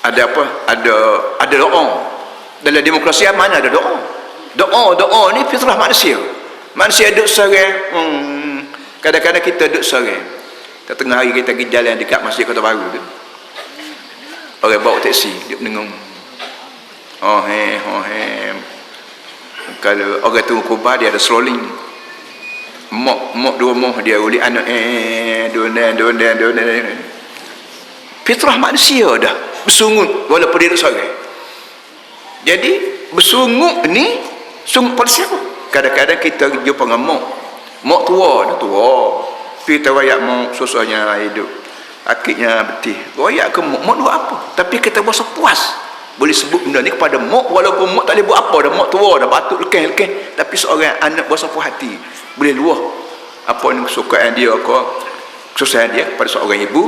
Ada apa? Ada doa. Dalam demokrasi mana ada doa? Doa ni fitrah manusia. Manusia duduk seorang. Kadang-kadang kita duduk seorang. Tengah hari kita pergi jalan dekat Masjid Kota Baru tu. Orang bawa teksi, dia mendengung. Kalau orang tu kubah dia ada strolling. Mok dua moh dia uli anak donan. Fitrah manusia dah bersungut walaupun dia duduk seorang. Jadi bersungut ni sungut pada siapa? Kadang-kadang kita jumpa dengan mok tua. Kita wayak mok susahnya hidup, akiknya betih, wayak ke mok dua apa, tapi kita berasa puas boleh sebut benda ni kepada mok, walaupun mok tak boleh buat apa dah, mok tua dah batuk lekeh, tapi seorang anak berasa puas hati boleh luah apa ni kesukaan dia ke kesusahan dia kepada seorang ibu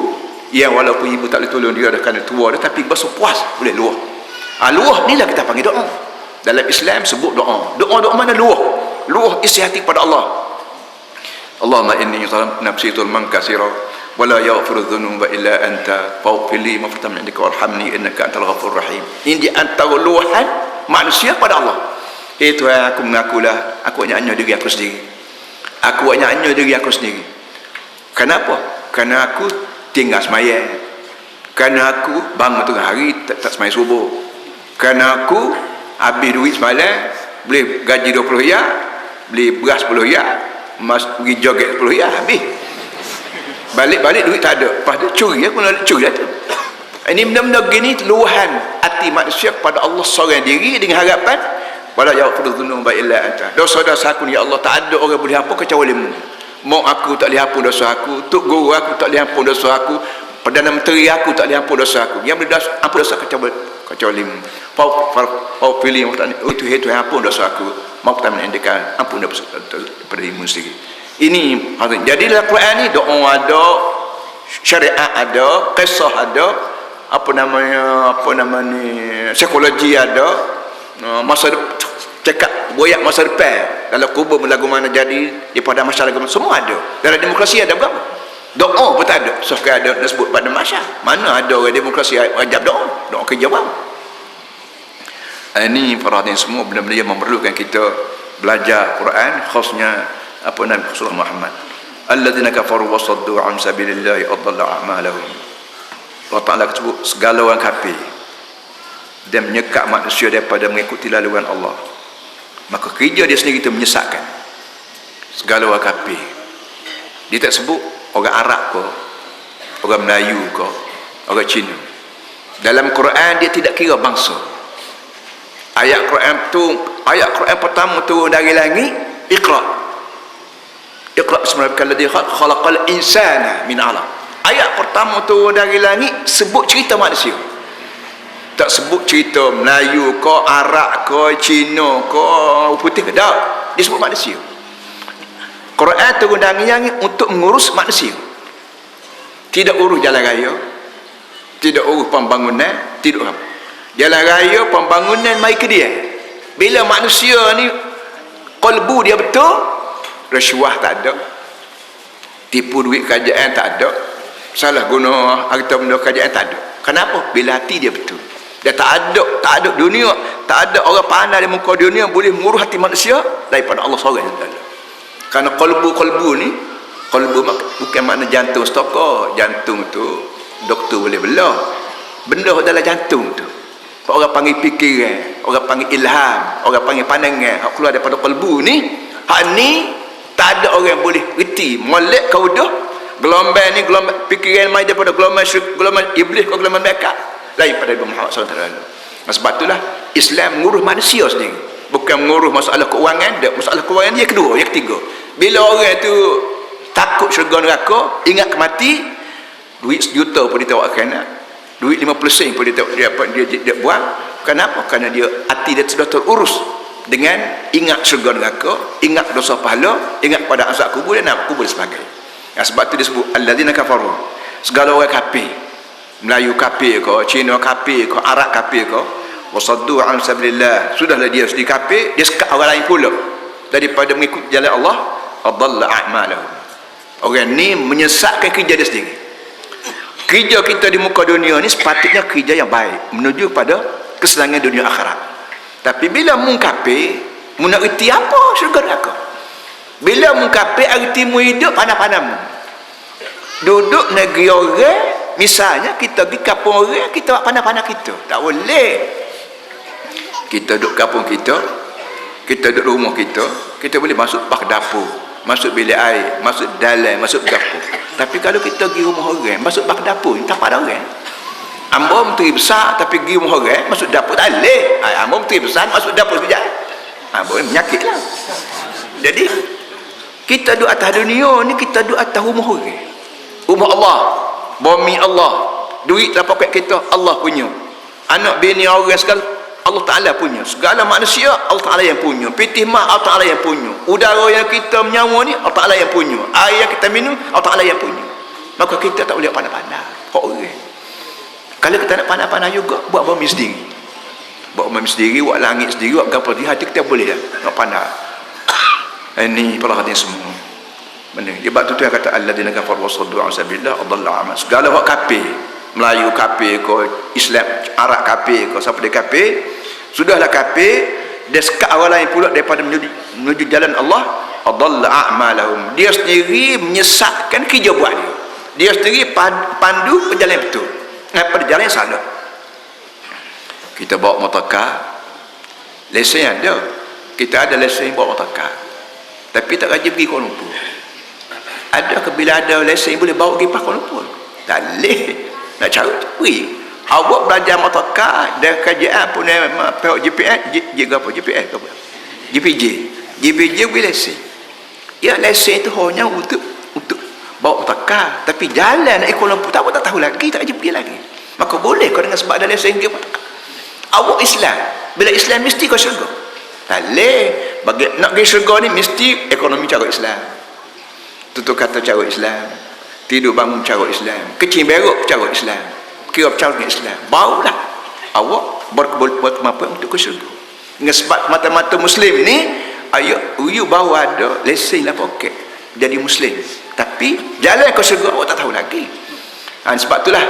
yang walaupun ibu tak boleh tolong dia dah kerana tua dah, tapi berasa puas boleh luah. Luah ni lah kita panggil doa. Dalam Islam sebut doa. Doa mana luah isi hati kepada Allah. Allahumma inni zalamtu nafsi zulman katsira wa la yaghfiru dhunuba illa anta faghfir li maghfiratan min indika warhamni innaka antal ghafurur rahim. Ini antara luahan manusia pada Allah. Tuhan, aku mengakulah aku hanya diri aku sendiri. Aku hanya diri aku sendiri. Kenapa? Kerana aku tinggal semayang. Kerana aku bangun tengah hari tak semayang subuh. Kerana aku habis duit semalam, boleh gaji 20 riyal, beli beras 10 riyal, pergi joget 10 riyal, habis. Balik duit tak ada. Lepas tu curi, aku nak curi lah tu. Ini benda-benda gini luahan hati manusia kepada Allah seorang diri dengan harapan wala yaghfiru dzunuba illa anta. Dosa-dosa aku ni ya Allah tak ada orang boleh ampun kecuali mu. Mak aku tak boleh ampun dosa aku, tok guru aku tak boleh ampun dosa aku, Perdana Menteri aku tak boleh ampun dosa aku. Yang boleh ampun dosa kecuali mu. Pilih itu ampun dosa aku. Mau kita menendekkan ampun daripada dirimu sendiri. Ini jadi dalam Quran ni doa ada, syariat ada, kisah ada, apa namanya psikologi ada, masa cakap boyak masa depan dalam kubur lagu mana jadi daripada masyarakat semua ada. Dalam demokrasi ada berapa? Doa pun tak ada. So ada disebut pada masyarakat. Mana ada orang demokrasi wajib doa kerja bang. Ini perhatian semua benda-benda yang memerlukan kita belajar Quran, khasnya apa nama surah Muhammad. Alladzina kafaru wa saddu an sabilillahi adalla a'malahum. Allah Ta'ala sebut segala orang kafir dan menyekat manusia daripada mengikuti laluan Allah, maka kerja dia sendiri itu menyesatkan segala orang kafir. Dia tak sebut orang Arab ke, orang Melayu ke, orang Cina. Dalam Quran dia tidak kira bangsa. Ayat Quran pertama turun dari langit, Iqra bismi rabbikal ladzi khalaqal insana min 'alaq. Ayat pertama turun dari langit sebut cerita manusia. Tak sebut cerita Melayu ke, Arab ke, Cina ke, putih ke, tak. Dia sebut manusia. Quran turun dari langit untuk mengurus manusia. Tidak urus jalan raya, tidak urus pembangunan, tidak apa. Jalan raya, pembangunan, mai ke dia. Bila manusia ni qalbu dia betul, rasuah tak ada, tipu duit kerajaan tak ada, salah guna harta benda kerajaan tak ada. Kenapa? Bila hati dia betul. Dia tak ada dunia, tak ada orang pandai di muka dunia boleh mengurus hati manusia daripada Allah seorang. Kerana qalbu ni, qalbu bukan makna jantung stokor. Jantung tu doktor boleh belah. Benda adalah jantung tu. Orang panggil fikiran, orang panggil ilham, orang panggil pandangan, hak keluar daripada qalbu ni. Hak ni tak ada orang boleh reti. Molek kau dah gelombang ni, gelombang fikiran mai daripada gelombang iblis ke gelombang mereka daripada Nabi Muhammad SAW. Sebab itulah Islam mengurus manusia sendiri, bukan mengurus masalah keuangan. Masalah keuangan dia kedua, yang ketiga. Bila orang tu takut syurga neraka, ingat kemati, duit 1 juta pun dia tawak akhirat, duit 50 sen pun dia buang. Kenapa? Kerana dia hati dia sudah terurus dengan ingat syurga neraka, ingat dosa pahala, ingat pada azab kubur dan kubur dan sebagainya. Sebab tu dia sebut alladzina kafaru, segala orang kafir, Melayu kafir ke, Cina kafir ke, Arab kafir ke, wasaddu an sabilillah, sudahlah dia sendiri kafir, dia sekat orang lain pula daripada mengikut jalan Allah, adalla a'malahum. Orang ni menyesatkan kerja dia sendiri. Kerja kita di muka dunia ni sepatutnya kerja yang baik menuju pada kesenangan dunia akhirat. Tapi bila mungkapir, mu nak erti apa syurga neraka? Bila mungkapir erti mu hidup pandai-pandai, duduk negeri orang, misalnya kita pergi kampung orang, kita buat pandai-pandai kita. Tak boleh. Kita duduk kampung kita duduk rumah kita boleh masuk pak dapur, masuk bilik air, masuk dalam, masuk dapur. Tapi kalau kita pergi rumah orang, masuk bak dapur, tak ada orang. Ambo menteri besar tapi pergi rumah orang, masuk dapur tak boleh. Ambo menteri besar masuk dapur sekejap. Boleh menyakit lah. Jadi kita duduk atas dunia ni, kita duduk atas rumah orang. Rumah Allah, bumi Allah, duit dalam poket kita Allah punya, anak bini orang segala Allah Ta'ala punya, segala manusia Allah Ta'ala yang punya, pitih mak Allah Ta'ala yang punya, udara yang kita menyawa ni Allah Ta'ala yang punya, air yang kita minum Allah Ta'ala yang punya. Maka kita tak boleh pandai-pandai hak orang. Kalau kita nak pandai-pandai juga, buat bumi sendiri, buat bumi sendiri, buat langit sendiri, buat gapa di hati kita boleh dah nak pandai. Ini perhatian semua mana. Sebab tu yang kata alladzina kafaru wasaddu an sabilillah adalla a'mal. Segala hak kafir, Melayu kafir ke, Islam Arab kafir ke, siapa dia kafir, sudahlah kafir, dia sekat orang lain pula daripada menuju jalan Allah, adalla a'malahum. Dia sendiri menyesatkan kerja buat dia. Dia sendiri pandu ke jalan betul, pada jalan yang salah. Kita bawa motorkar, lesen ada, kita ada lesen bawa motorkar, tapi tak rajin pergi Kuala Lumpur. Adakah bila ada lesen boleh bawa pergi Kuala Lumpur? Tak boleh. Nak cara pergi. Awak belajar motorkar dan kajian pun GPS, GPJ beri lesen. Ya, lesen itu hanya untuk bawa motorkar, tapi jalan nak Kuala Lumpur tak tahu lagi, tak rajin pergi lagi. Maka boleh kau dengan sebab ada lesen pergi motorkar. Awak Islam, bila Islam mesti kau syurga. Tak boleh. Bagi nak pergi syurga ni mesti ekonomi cara Islam, tutur kata cara Islam, tidur bangun cara Islam, kecil berok cara Islam, kira cara Islam, barulah awak buat kemampuan untuk ke syurga. Dengan sebab mata-mata Muslim ni, you baru ada lesen dalam poket jadi Muslim, tapi jalan ke syurga awak tak tahu lagi. Sebab itulah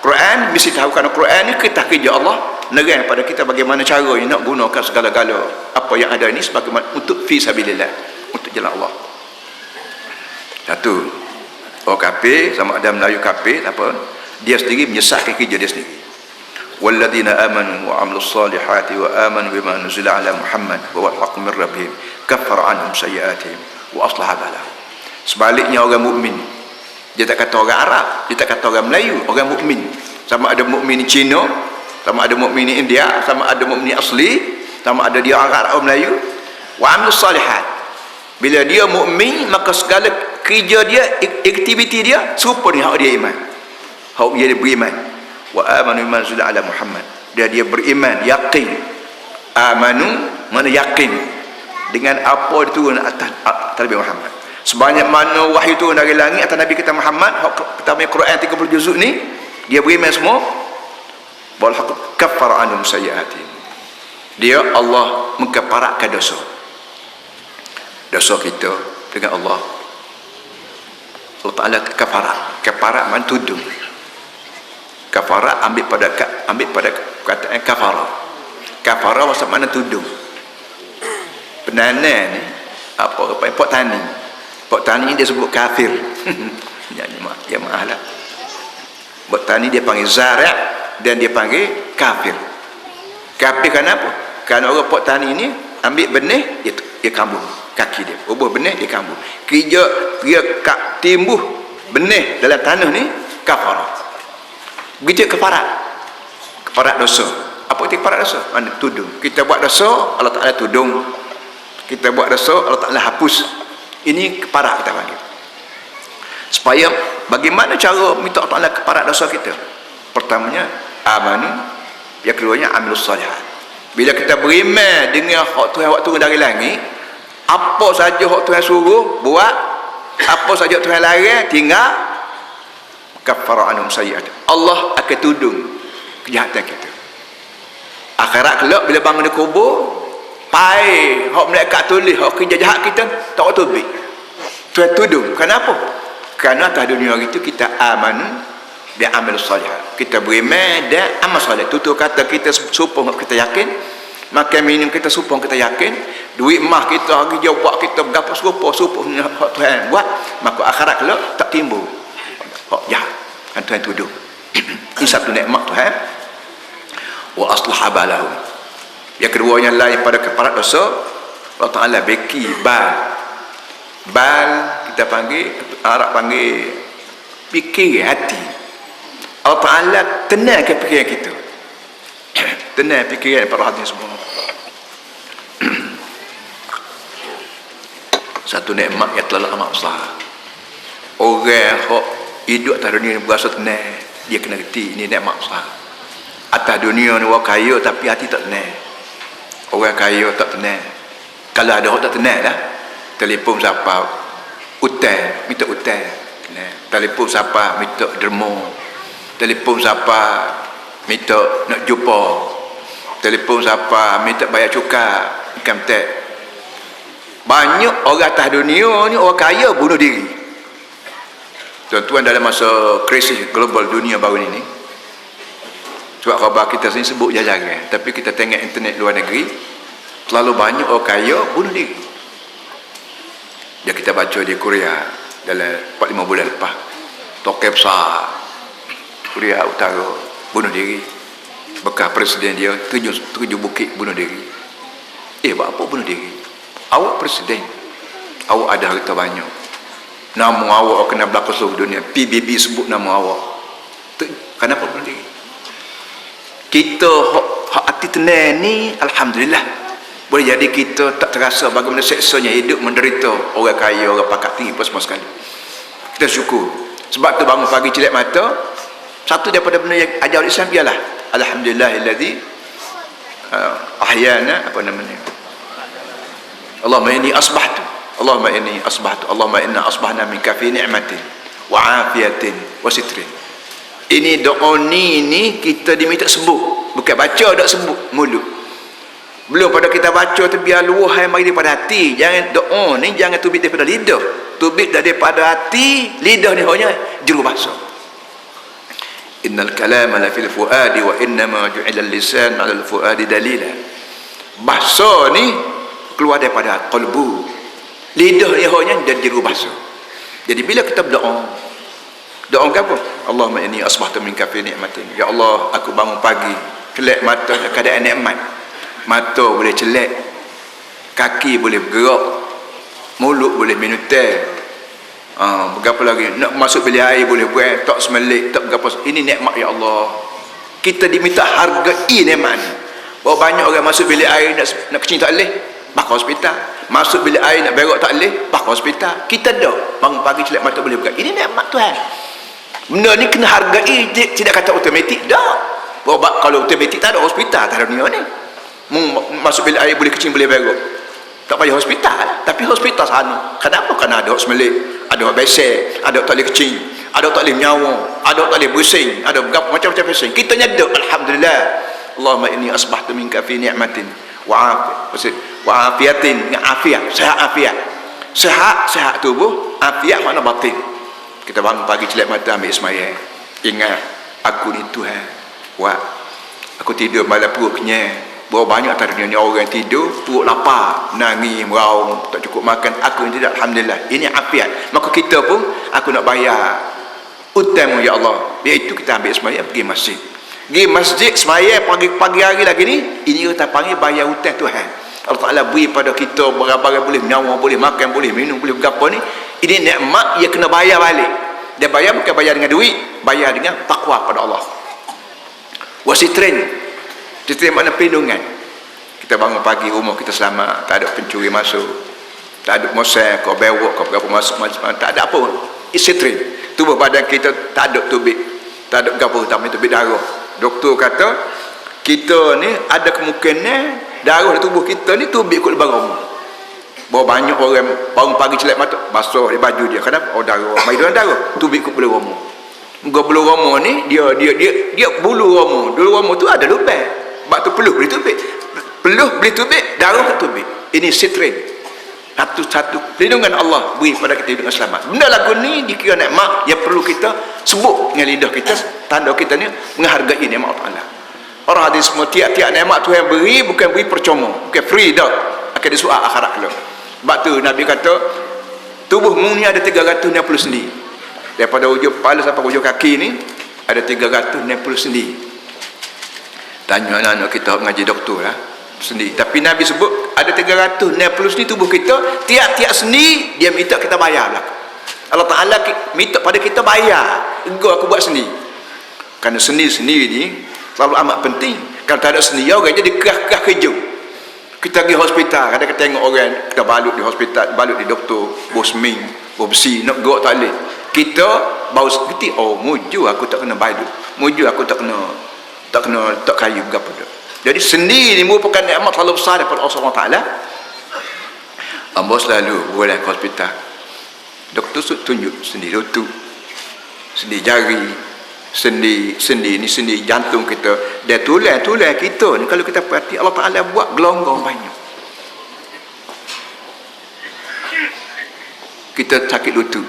Quran mesti tahu, kerana Quran ni kita kerja Allah nerang pada kita bagaimana caranya nak gunakan segala-gala apa yang ada ini sebagaimana untuk fi sabilillah, untuk jalan Allah. Satu, orang kafir sama ada Melayu kafir apa, dia sendiri menyesatkan kerja dia sendiri. Walladzina amanu wa amilus solihati wa amanu bima nuzila ala Muhammad wa wal haqqu min rabbihim kaffara anhum sayyi'atihim wa aslaha balahum. Sebaliknya orang mukmin, dia tak kata orang Arab, dia tak kata orang Melayu, orang mukmin. Sama ada mukmin Cina, sama ada mukmin India, sama ada mukmin asli, sama ada dia Arab atau Melayu. Wa amilus solihat, bila dia mukmin maka segala kerja dia, aktiviti dia serupa dengan hak dia iman, hak dia beriman. Wa amanu bima nuzila ala Muhammad, dia beriman, yakin. Amanu mana yakin dengan apa diturun atas Nabi Muhammad. Sebanyak mana wahyu turun dari langit atas Nabi kita Muhammad, kita punya Quran 30 juzuk ni, dia beriman semua. Wal kaffara anhum sayyi'atihim. Dia Allah mengkafaratkan dosa kita dengan Allah. Allah Ta'ala kafarat man tudung. Kafarat ambil pada kataan kafara maksud mana tudung. Penanan ni apa pok tani dia sebut kafir. Ya maaf lah. Pok tani dia panggil zara' dan dia panggil kafir. Kafir kenapa? Kerana orang pok tani ni ambil benih dia kambung kaki dia, ubah benih dia kambung. Dia timbuh benih dalam tanah ni kafara. Begitu kafarat dosa. Apa itu kafarat dosa? Mana tudung. Kita buat dosa, Allah Ta'ala tudung. Kita buat dosa, Allah Ta'ala hapus. Ini kafarat kita panggil. Supaya bagaimana cara minta Allah Ta'ala kafarat dosa kita? Pertamanya amanu, yang keduanya amilus salihat. Bila kita beriman dengan hak Tuhan waktu dari langit, apa saja hak Tuhan suruh buat, apa saja Tuhan larang tinggal, kaffara anhum sayyi'at. Allah akan tudung kejahatan kita. Akhirat kelak bila bangun di kubur, pai hak malaikat tulis hak kerja jahat kita tak tubik. Tuhan tudung. Kenapa? Kerana atas dunia itu kita aman dan amal soleh. Kita beriman dan amal soleh. Tutur kata kita supong kita yakin, makan minum kita supong kita yakin, duit emas kita hari dia buat kita berapa supong hak Tuhan buat, maka akhirat kelak tak timbul hak jahat. Kan Tuhan tudung. Ini satu nikmat Tuhan. Wa aslaha balahum. Yang keduanya lain pada kafarat dosa, Allah Ta'ala beki bal kita panggil, Arab panggil fikir hati. Allah Ta'ala tenangkan fikiran kita. Tenang fikiran para hadirin semua. Satu nikmat yang telah amat besar. Orang yang hidup atas dunia ni berasa tenang, dia kena reti ini nikmat besar. Atas dunia ni orang kaya tapi hati tak tenang. Orang kaya tak tenang. Kalau ada orang tak tenang lah, telefon siapa hutang, minta hutang. Telefon siapa minta derma. Telefon siapa minta nak jumpa. Telefon siapa minta bayar cukai income tax. Banyak orang atas dunia ni orang kaya bunuh diri. Tuan-tuan, dalam masa krisis global dunia baru ini, sebab khabar kita sini sebut jajaran, tapi kita tengok internet luar negeri, terlalu banyak orang kaya bunuh diri. Yang kita baca di Korea dalam 4-5 bulan lepas, tokoh besar Korea Utara bunuh diri. Bekas presiden dia tujuh bukit bunuh diri. Buat apa bunuh diri? Awak presiden, awak ada harta banyak, nama awak kena berlaku seluruh dunia, PBB sebut nama awak, kenapa bunuh diri? Kita hak hati tenang ni, alhamdulillah, boleh jadi kita tak terasa bagaimana seksanya hidup menderita orang kaya, orang pangkat tinggi apa semua sekali. Kita syukur. Sebab tu bangun pagi celak mata, satu daripada benda yang ajar Islam ialah alhamdulillahilladzi ahyana, apa namanya, Allahumma inni asbahtu, Allahumma inni asbahtu, Allahumma inna asbahna min kafi ni'matin wa afiyatin wa sitrin. Ini doa ni kita diminta sebut, bukan baca dak sebut mulut. Belum pada kita baca tu biar luah mari daripada hati. Jangan doa ni jangan tubik daripada lidah, tubik daripada hati. Lidah ni hanya juru bahasa. Innal kalama la fil fuadi wa innama ju'ila al-lisan 'ala al-fuadi dalila. Bahasa ni keluar daripada qalbu. Lidah ni hanya jadi juru bahasa. Jadi bila kita berdoa, doa apa? Allahumma inni asbahtu min kafi ni'matin. Ya Allah, aku bangun pagi celak mata keadaan nikmat. Mata boleh celak, kaki boleh bergerak, mulut boleh minum teh, berapa lagi nak masuk bilik air boleh buat, tak semelik, tak berapa. Ini nikmat ya Allah. Kita diminta hargai nikmat ni. Bahawa banyak orang masuk bilik air nak kecil tak boleh, bakar hospital. Masuk bilik air nak berak tak boleh, bakar hospital. Kita dah bangun pagi celak mata boleh buka. Ini nikmat Tuhan. Benda ni kena hargai, tidak kata automatik dah. Berobat kalau betul-betul tak ada hospital, tak ada dunia ni. Masuk bilik air boleh kecing, boleh berok. Tak payah hospital lah. Tapi hospital sana. Kenapa? Kerana ada semelik, ada besek, ada tak boleh kecing, ada tak boleh menyawa, ada tak boleh bersin, ada berapa macam-macam bersin. Kita nyaduk, alhamdulillah. Allahumma inni asbahtu minka fi ni'matin wa afiyatin, dengan afiat, sehat tubuh, afiat makna batin. Kita bangun pagi celak mata ambil sembahyang, ingat aku ni Tuhan buat. Aku tidur malam perut kenyang. Berapa banyak atas dunia ni orang tidur perut lapar, nangis, meraung, tak cukup makan. Aku ni tidak, alhamdulillah. Ini afiat. Maka kita pun aku nak bayar utang ya Allah, iaitu kita ambil sembahyang pergi masjid. Pergi masjid sembahyang pagi hari lagi ni, ini kita panggil bayar hutang Tuhan. Allah Ta'ala beri pada kita barang-barang, boleh nyawa, boleh makan, boleh minum, boleh berapa ni. Ini nikmat yang kena bayar balik. Dia bayar bukan bayar dengan duit, bayar dengan takwa pada Allah. Wasitrin, sitrin makna perlindungan. Kita bangun pagi, rumah kita selamat, tak ada pencuri masuk, tak ada mosen, kau bewok, kau berapa masuk, tak ada apa. Sitrin, tubuh badan kita tak ada tubik, tak ada berapa utama tubik darah. Doktor kata kita ni ada kemungkinan darah di tubuh kita ni tubik kot lubang rumah. Bawa banyak orang bangun pagi celak mata basuh di baju dia. Kenapa? Oh darah, mai darah tubik kot bulu rumah. Muka bulu rumah ni dia bulu rumah. Bulu rumah tu ada lubang. Sebab tu peluh beli tubik. Peluh beli tubik, darah kat tubik. Ini sitrin. Satu perlindungan Allah beri pada kita hidup selamat. Benda lagu ni dikira nikmat yang perlu kita sebut dengan lidah kita, tanda kita ni menghargai nikmat Allah. Orang hadis semua tiap-tiap nikmat Tuhan beri bukan beri percuma, bukan free dah. Akan disuruh akhirat kelak. Sebab tu Nabi kata tubuhmu ni ada 360 sendi. Daripada hujung kepala sampai hujung kaki ni ada 360 sendi. Tanya anak-anak kita mengaji doktor lah sendi. Tapi Nabi sebut ada 360 sendi tubuh kita, tiap-tiap sendi dia minta kita bayar lah. Allah Ta'ala minta pada kita bayar. Engkau aku buat sendi. Kerana sendi-sendi ni selalu amat penting. Kalau tak ada sendi, orang jadi kerah-kerah kerja. Kita pergi hospital, kadang kita tengok orang, kita balut di hospital, balut di doktor, bosming, bobsi, nak gerak tak boleh. Kita baru seketik, oh muju aku tak kena balut, muju aku tak kayu berapa dah. Jadi sendi ni merupakan nikmat terlalu besar daripada Allah SWT. Amba selalu boleh ke hospital, doktor tunjuk sendi lutut, sendi jari, sendi ni sendi jantung kita. Dia tulang kita ni kalau kita perhati Allah Ta'ala buat gelonggong banyak. Kita sakit lutut,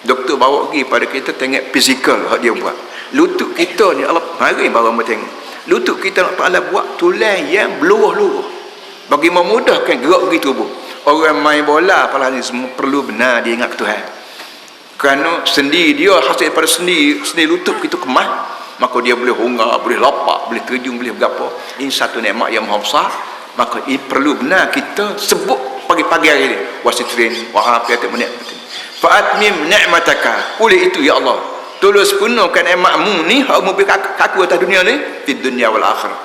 doktor bawa pergi pada kita tengok fizikal hak dia buat. Lutut kita ni Allah mari baru kita tengok lutut kita Allah Ta'ala buat tulang yang beluruh-luruh bagi memudahkan gerak pergi tubuh. Orang main bola apalah ni semua perlu benar dia ingat Tuhan. Kerana sendi dia hasil daripada sendi lutut kita kemah, maka dia boleh hungar, boleh lapak, boleh terjun, boleh berapa. Ini satu nikmat yang maha besar. Maka ini perlu benar kita sebut pagi-pagi hari ini wasitrin wa afiyatin ni'matin fa'atmim ni'mataka. Oleh itu ya Allah, tolong sempurnakan nikmatmu ni hak mu beri aku atas dunia ni di dunia wal akhirah.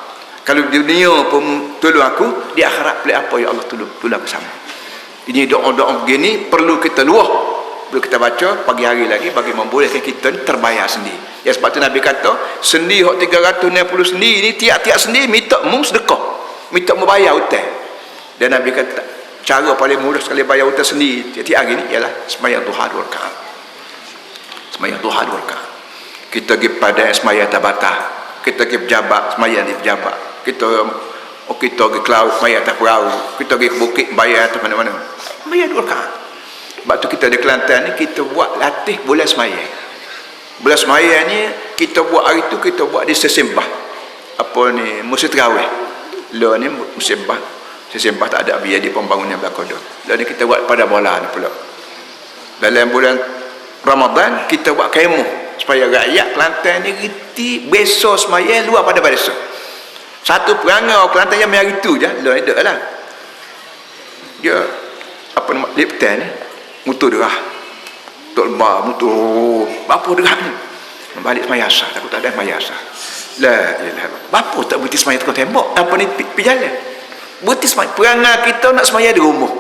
Kalau di dunia pun tolong aku, di akhirat boleh apa ya Allah tolong aku sama. Ini doa-doa begini perlu kita luah, perlu kita baca pagi hari lagi bagi membolehkan kita terbayar sendiri. Ya sebab tu Nabi kata sendi hak 360 sendi ni tiap-tiap sendi minta mu sedekah, minta mu bayar hutang. Dan Nabi kata cara paling mudah sekali bayar hutang sendi tiap-tiap hari ni ialah sembahyang duha 2 rakaat. Sembahyang duha 2 rakaat. Kita pergi padang sembahyang tabatah, kita pergi pejabat sembahyang di pejabat, kita pergi ke laut sembahyang atas perahu, kita pergi ke bukit sembahyang atas mana-mana, sembahyang 2 rakaat. Sebab tu kita di Kelantan ni kita buat latih bulan sembahyang. Bulan sembahyang ni kita buat hari tu kita buat di sesembah apa ni musim terawih. Lah ni musim sembah, sesembah tak ada biaya di pembangunan belakang tu. Lah ni kita buat pada bola ni pula. Dalam bulan Ramadan kita buat kemah supaya rakyat Kelantan ni reti besok sembahyang luar pada besok. Satu perangau Kelantan yang hari tu je lah ada lah. Dia apa nama Lipton ni mutu derah. Tok lebah mutu apa derah ni. Balik sembahyang asar, takut tak ada sembahyang asar. La ilaha illallah. Bapa tak berhenti sembahyang tukang tembok. Apa ni pi jalan. Berhenti sembahyang. Perangai kita nak sembahyang di rumah.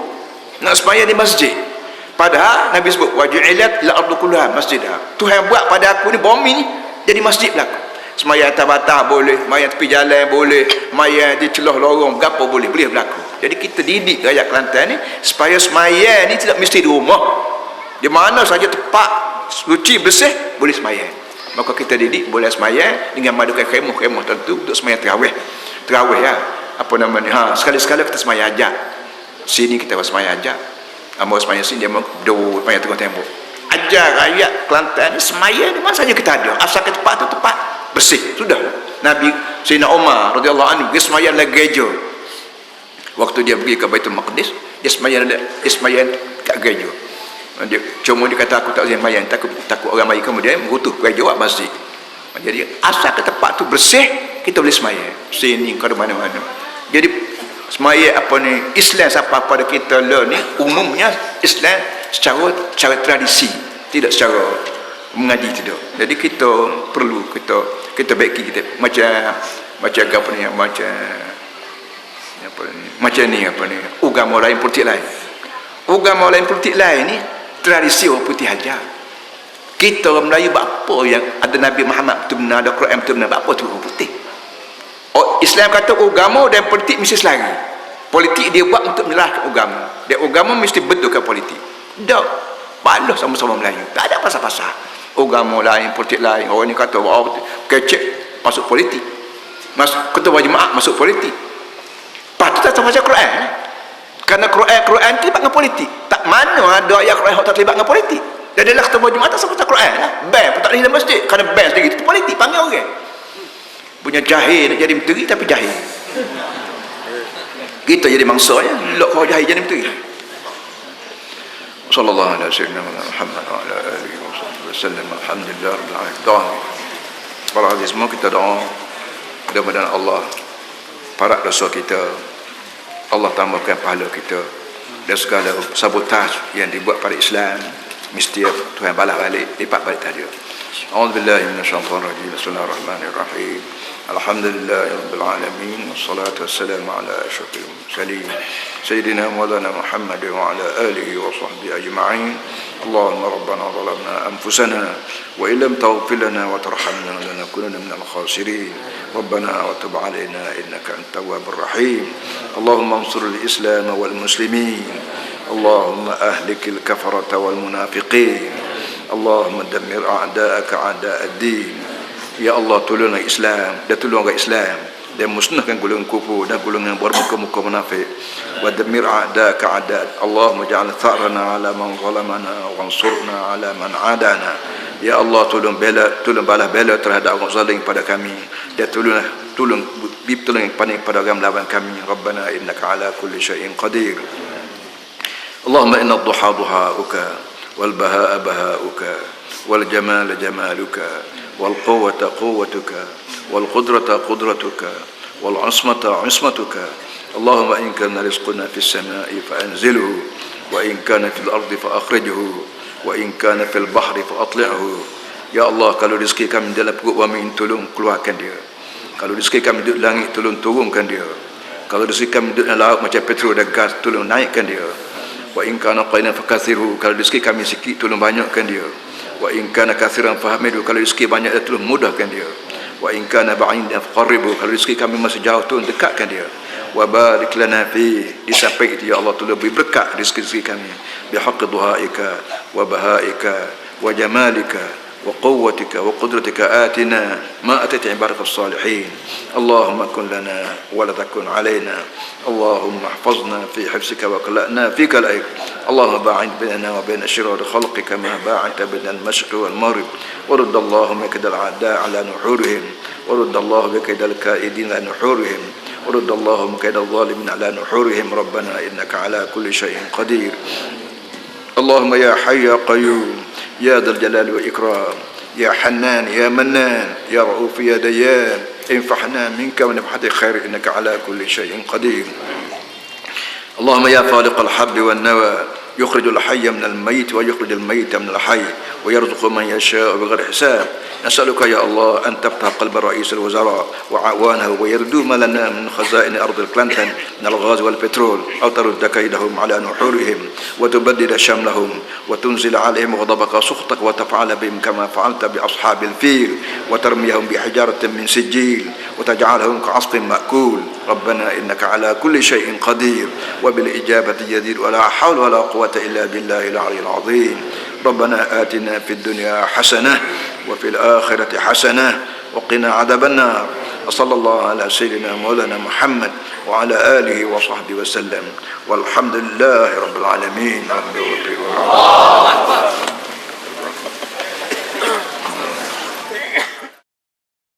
Nak sembahyang di masjid. Padahal Nabi sebut waju'ilat la ardu kulluha masjidah. Tuhan buat pada aku ni bumi ni jadi masjid belaka. Semayang atas batas boleh, semayang tepi jalan boleh, semayang di celah lorong gapo boleh berlaku. Jadi kita didik rakyat Kelantan ni supaya semayang ni tidak mesti di rumah. Di mana saja tempat suci bersih boleh semayang. Maka kita didik boleh semayang dengan madukan khemah-khemah tentu untuk semayang tarawih. Tarawih ya. Apa namanya? Sekali-sekala kita semayang ajak. Sini kita semayang ajak. Amor semayang sini dia mau semayang tengah tembok. Ajar rakyat Kelantan ni semayang di mana saja kita ada. Asal ke tempat tu tempat bersih. Sudah. Nabi Sayyidina Umar radhiyallahu anhu dia semayang dalam gereja. Waktu dia pergi ke Baitul Maqdis, dia semayang kat gereja. Dia kata aku tak boleh semayang, takut orang mari kemudian merutuh gereja buat masjid. Jadi asal ke tempat tu bersih, kita boleh semayang. Sini ke mana-mana. Jadi semayang Islam siapa pada kita lah ni umumnya Islam secara tradisi, tidak secara mengaji tidak. Jadi kita perlu kita baiki kita macam agama lain politik lain. Agama lain politik lain ni tradisi orang putih aja. Kita orang Melayu buat apa yang ada Nabi Muhammad betul benar, ada Quran betul benar, buat apa tu orang putih. Islam kata agama dan politik mesti selari. Politik dia buat untuk menyalahkan agama. Dan agama mesti betulkan politik. Tak. Balah sama-sama Melayu. Tak ada pasal-pasal. Agama lain, politik lain. Orang ni kata, kecek masuk politik. Ketua jemaah masuk politik. Patut tak baca Quran. Kerana Quran terlibat dengan politik. Tak mana ada ayat Quran yang tak terlibat dengan politik. Dan adalah ketua jemaah tak baca Quran lah. Ban pun tak boleh dalam masjid. Kerana ban sendiri itu politik. Panggil orang. Punya jahil nak jadi menteri tapi jahil. Kita jadi mangsanya. Lok kau jahil jadi menteri. Sallallahu alaihi wasallam Muhammad wa ala alihi wasallam. Alhamdulillah rabbil alamin. Para hadirin semua kita doa mudah-mudahan Allah parak dosa kita, Allah tambahkan pahala kita, dan segala sabotaj yang dibuat pada Islam mesti Tuhan balas balik, lipat balik tadi. A'udzubillahi minasyaitonir rajim. Bismillahirrahmanirrahim. Alhamdulillahirabbil alamin wassalatu wassalamu ala asyrafil mursalin sayyidina maulana Muhammad wa ala alihi wa sahbihi ajma'in. Allahumma rabbana zalamna anfusana wa illam taghfir lana wa tarhamna lanakunanna minal khasirin. Rabbana wa tub alaina innaka antat tawwabur rahim. Allahumma ansur al-islam wal muslimin. Allahumma ahlikil kafarata wal munafiqin. Allahumma dammir a'da'aka a'da'ad-din. Ya Allah, tolonglah Islam dan tolonglah Islam dan musnahkan golongan kufur dan golongan bermuka-muka munafik. Wa dammir a'da'aka a'da'ad. Allahumma ja'al tha'rana 'ala man zalamana wansurna 'ala man 'adana. Ya Allah, tolong balas bela terhadap orang zalim pada kami dan tolong pada orang melawan kami. Rabbana innaka 'ala kulli syai'in qadir. Allahumma inna ad-duha duha'uka wal baha'a baha'uka wal jamala jamaluka wal quwwata quwwatuka wal qudrata qudratuka wal asmata asmatuka. Allahumma in kana rizquna fis samai fa anzilhu wa in kana fil ardi fa akhrijhu wa in kana fil bahri fa atli'hu. Ya Allah, kalau rezeki kami dalam perut kami, tolong keluarkan dia. Kalau rezeki kami duduk langit, tolong turunkan dia. Kalau rezeki kami duduk dalam laut macam petrol dan gas, tolong naikkan dia. Wa in kana qailan fakathiru. Kalau rezeki kami sikit, tolong banyakkan dia. Wa in kana kathiran fahamidu. Kalau rezeki banyak, tolong mudahkan dia. Wa in kana ba'idan faqarribu. Kalau rezeki kami masih jauh, tolong dekatkan dia. Wa barik lana fi. Di samping itu ya Allah, tolong beri berkat rezeki kami bi haqqi duhaika wa bahaika wa jamalika wa quwwatika wa qudratika atina ma atati ibadaka as-salihin. Allahumma kun lana wa la takun alaina. Allahumma ihfazna fi hifzika wa qla'na fika al-ayb. Allahumma ba'id bainana wa bain ashrari khalqika ma ba'adta bain al-mashriq wal maghrib. Wa radd Allahumma kaidal a'da' ala nuhurihim wa radd Allahumma kaidal ka'idin ala nuhurihim wa radd Allahumma kaidal zalimin ala nuhurihim. Rabbana innaka ala kulli shay'in qadir. Allahumma ya hayy ya qayyum ya dzal jalali wal ikram ya hannan ya mannan ya rauf ya dayyan infahna minka wa nafhati khair innaka ala kulli shay'in qadir. Allahumma ya faliq al-habb wan nawa يخرج الحي من الميت ويخرج الميت من الحي ويرزق من يشاء بغير حساب. نسألك يا الله أن تفتح قلب رئيس الوزراء وعوانه ويردوم لنا من خزائن أرض الكلنتن من الغاز والبترول، أو ترد كيدهم على نحورهم وتبدد شملهم وتنزل عليهم غضبك وسخطك وتفعل بهم كما فعلت بأصحاب الفيل وترميهم بحجارة من سجيل وتجعلهم كعصف مأكول. ربنا إنك على كل شيء قدير وبالإجابة جدير، ولا حول ولا قوة إلا بالله العلي العظيم. ربنا آتنا في الدنيا حسنة وفي الآخرة حسنة وقنا عذاب النار. وصلى الله على سيدنا مولانا محمد وعلى آله وصحبه وسلم، والحمد لله رب العالمين.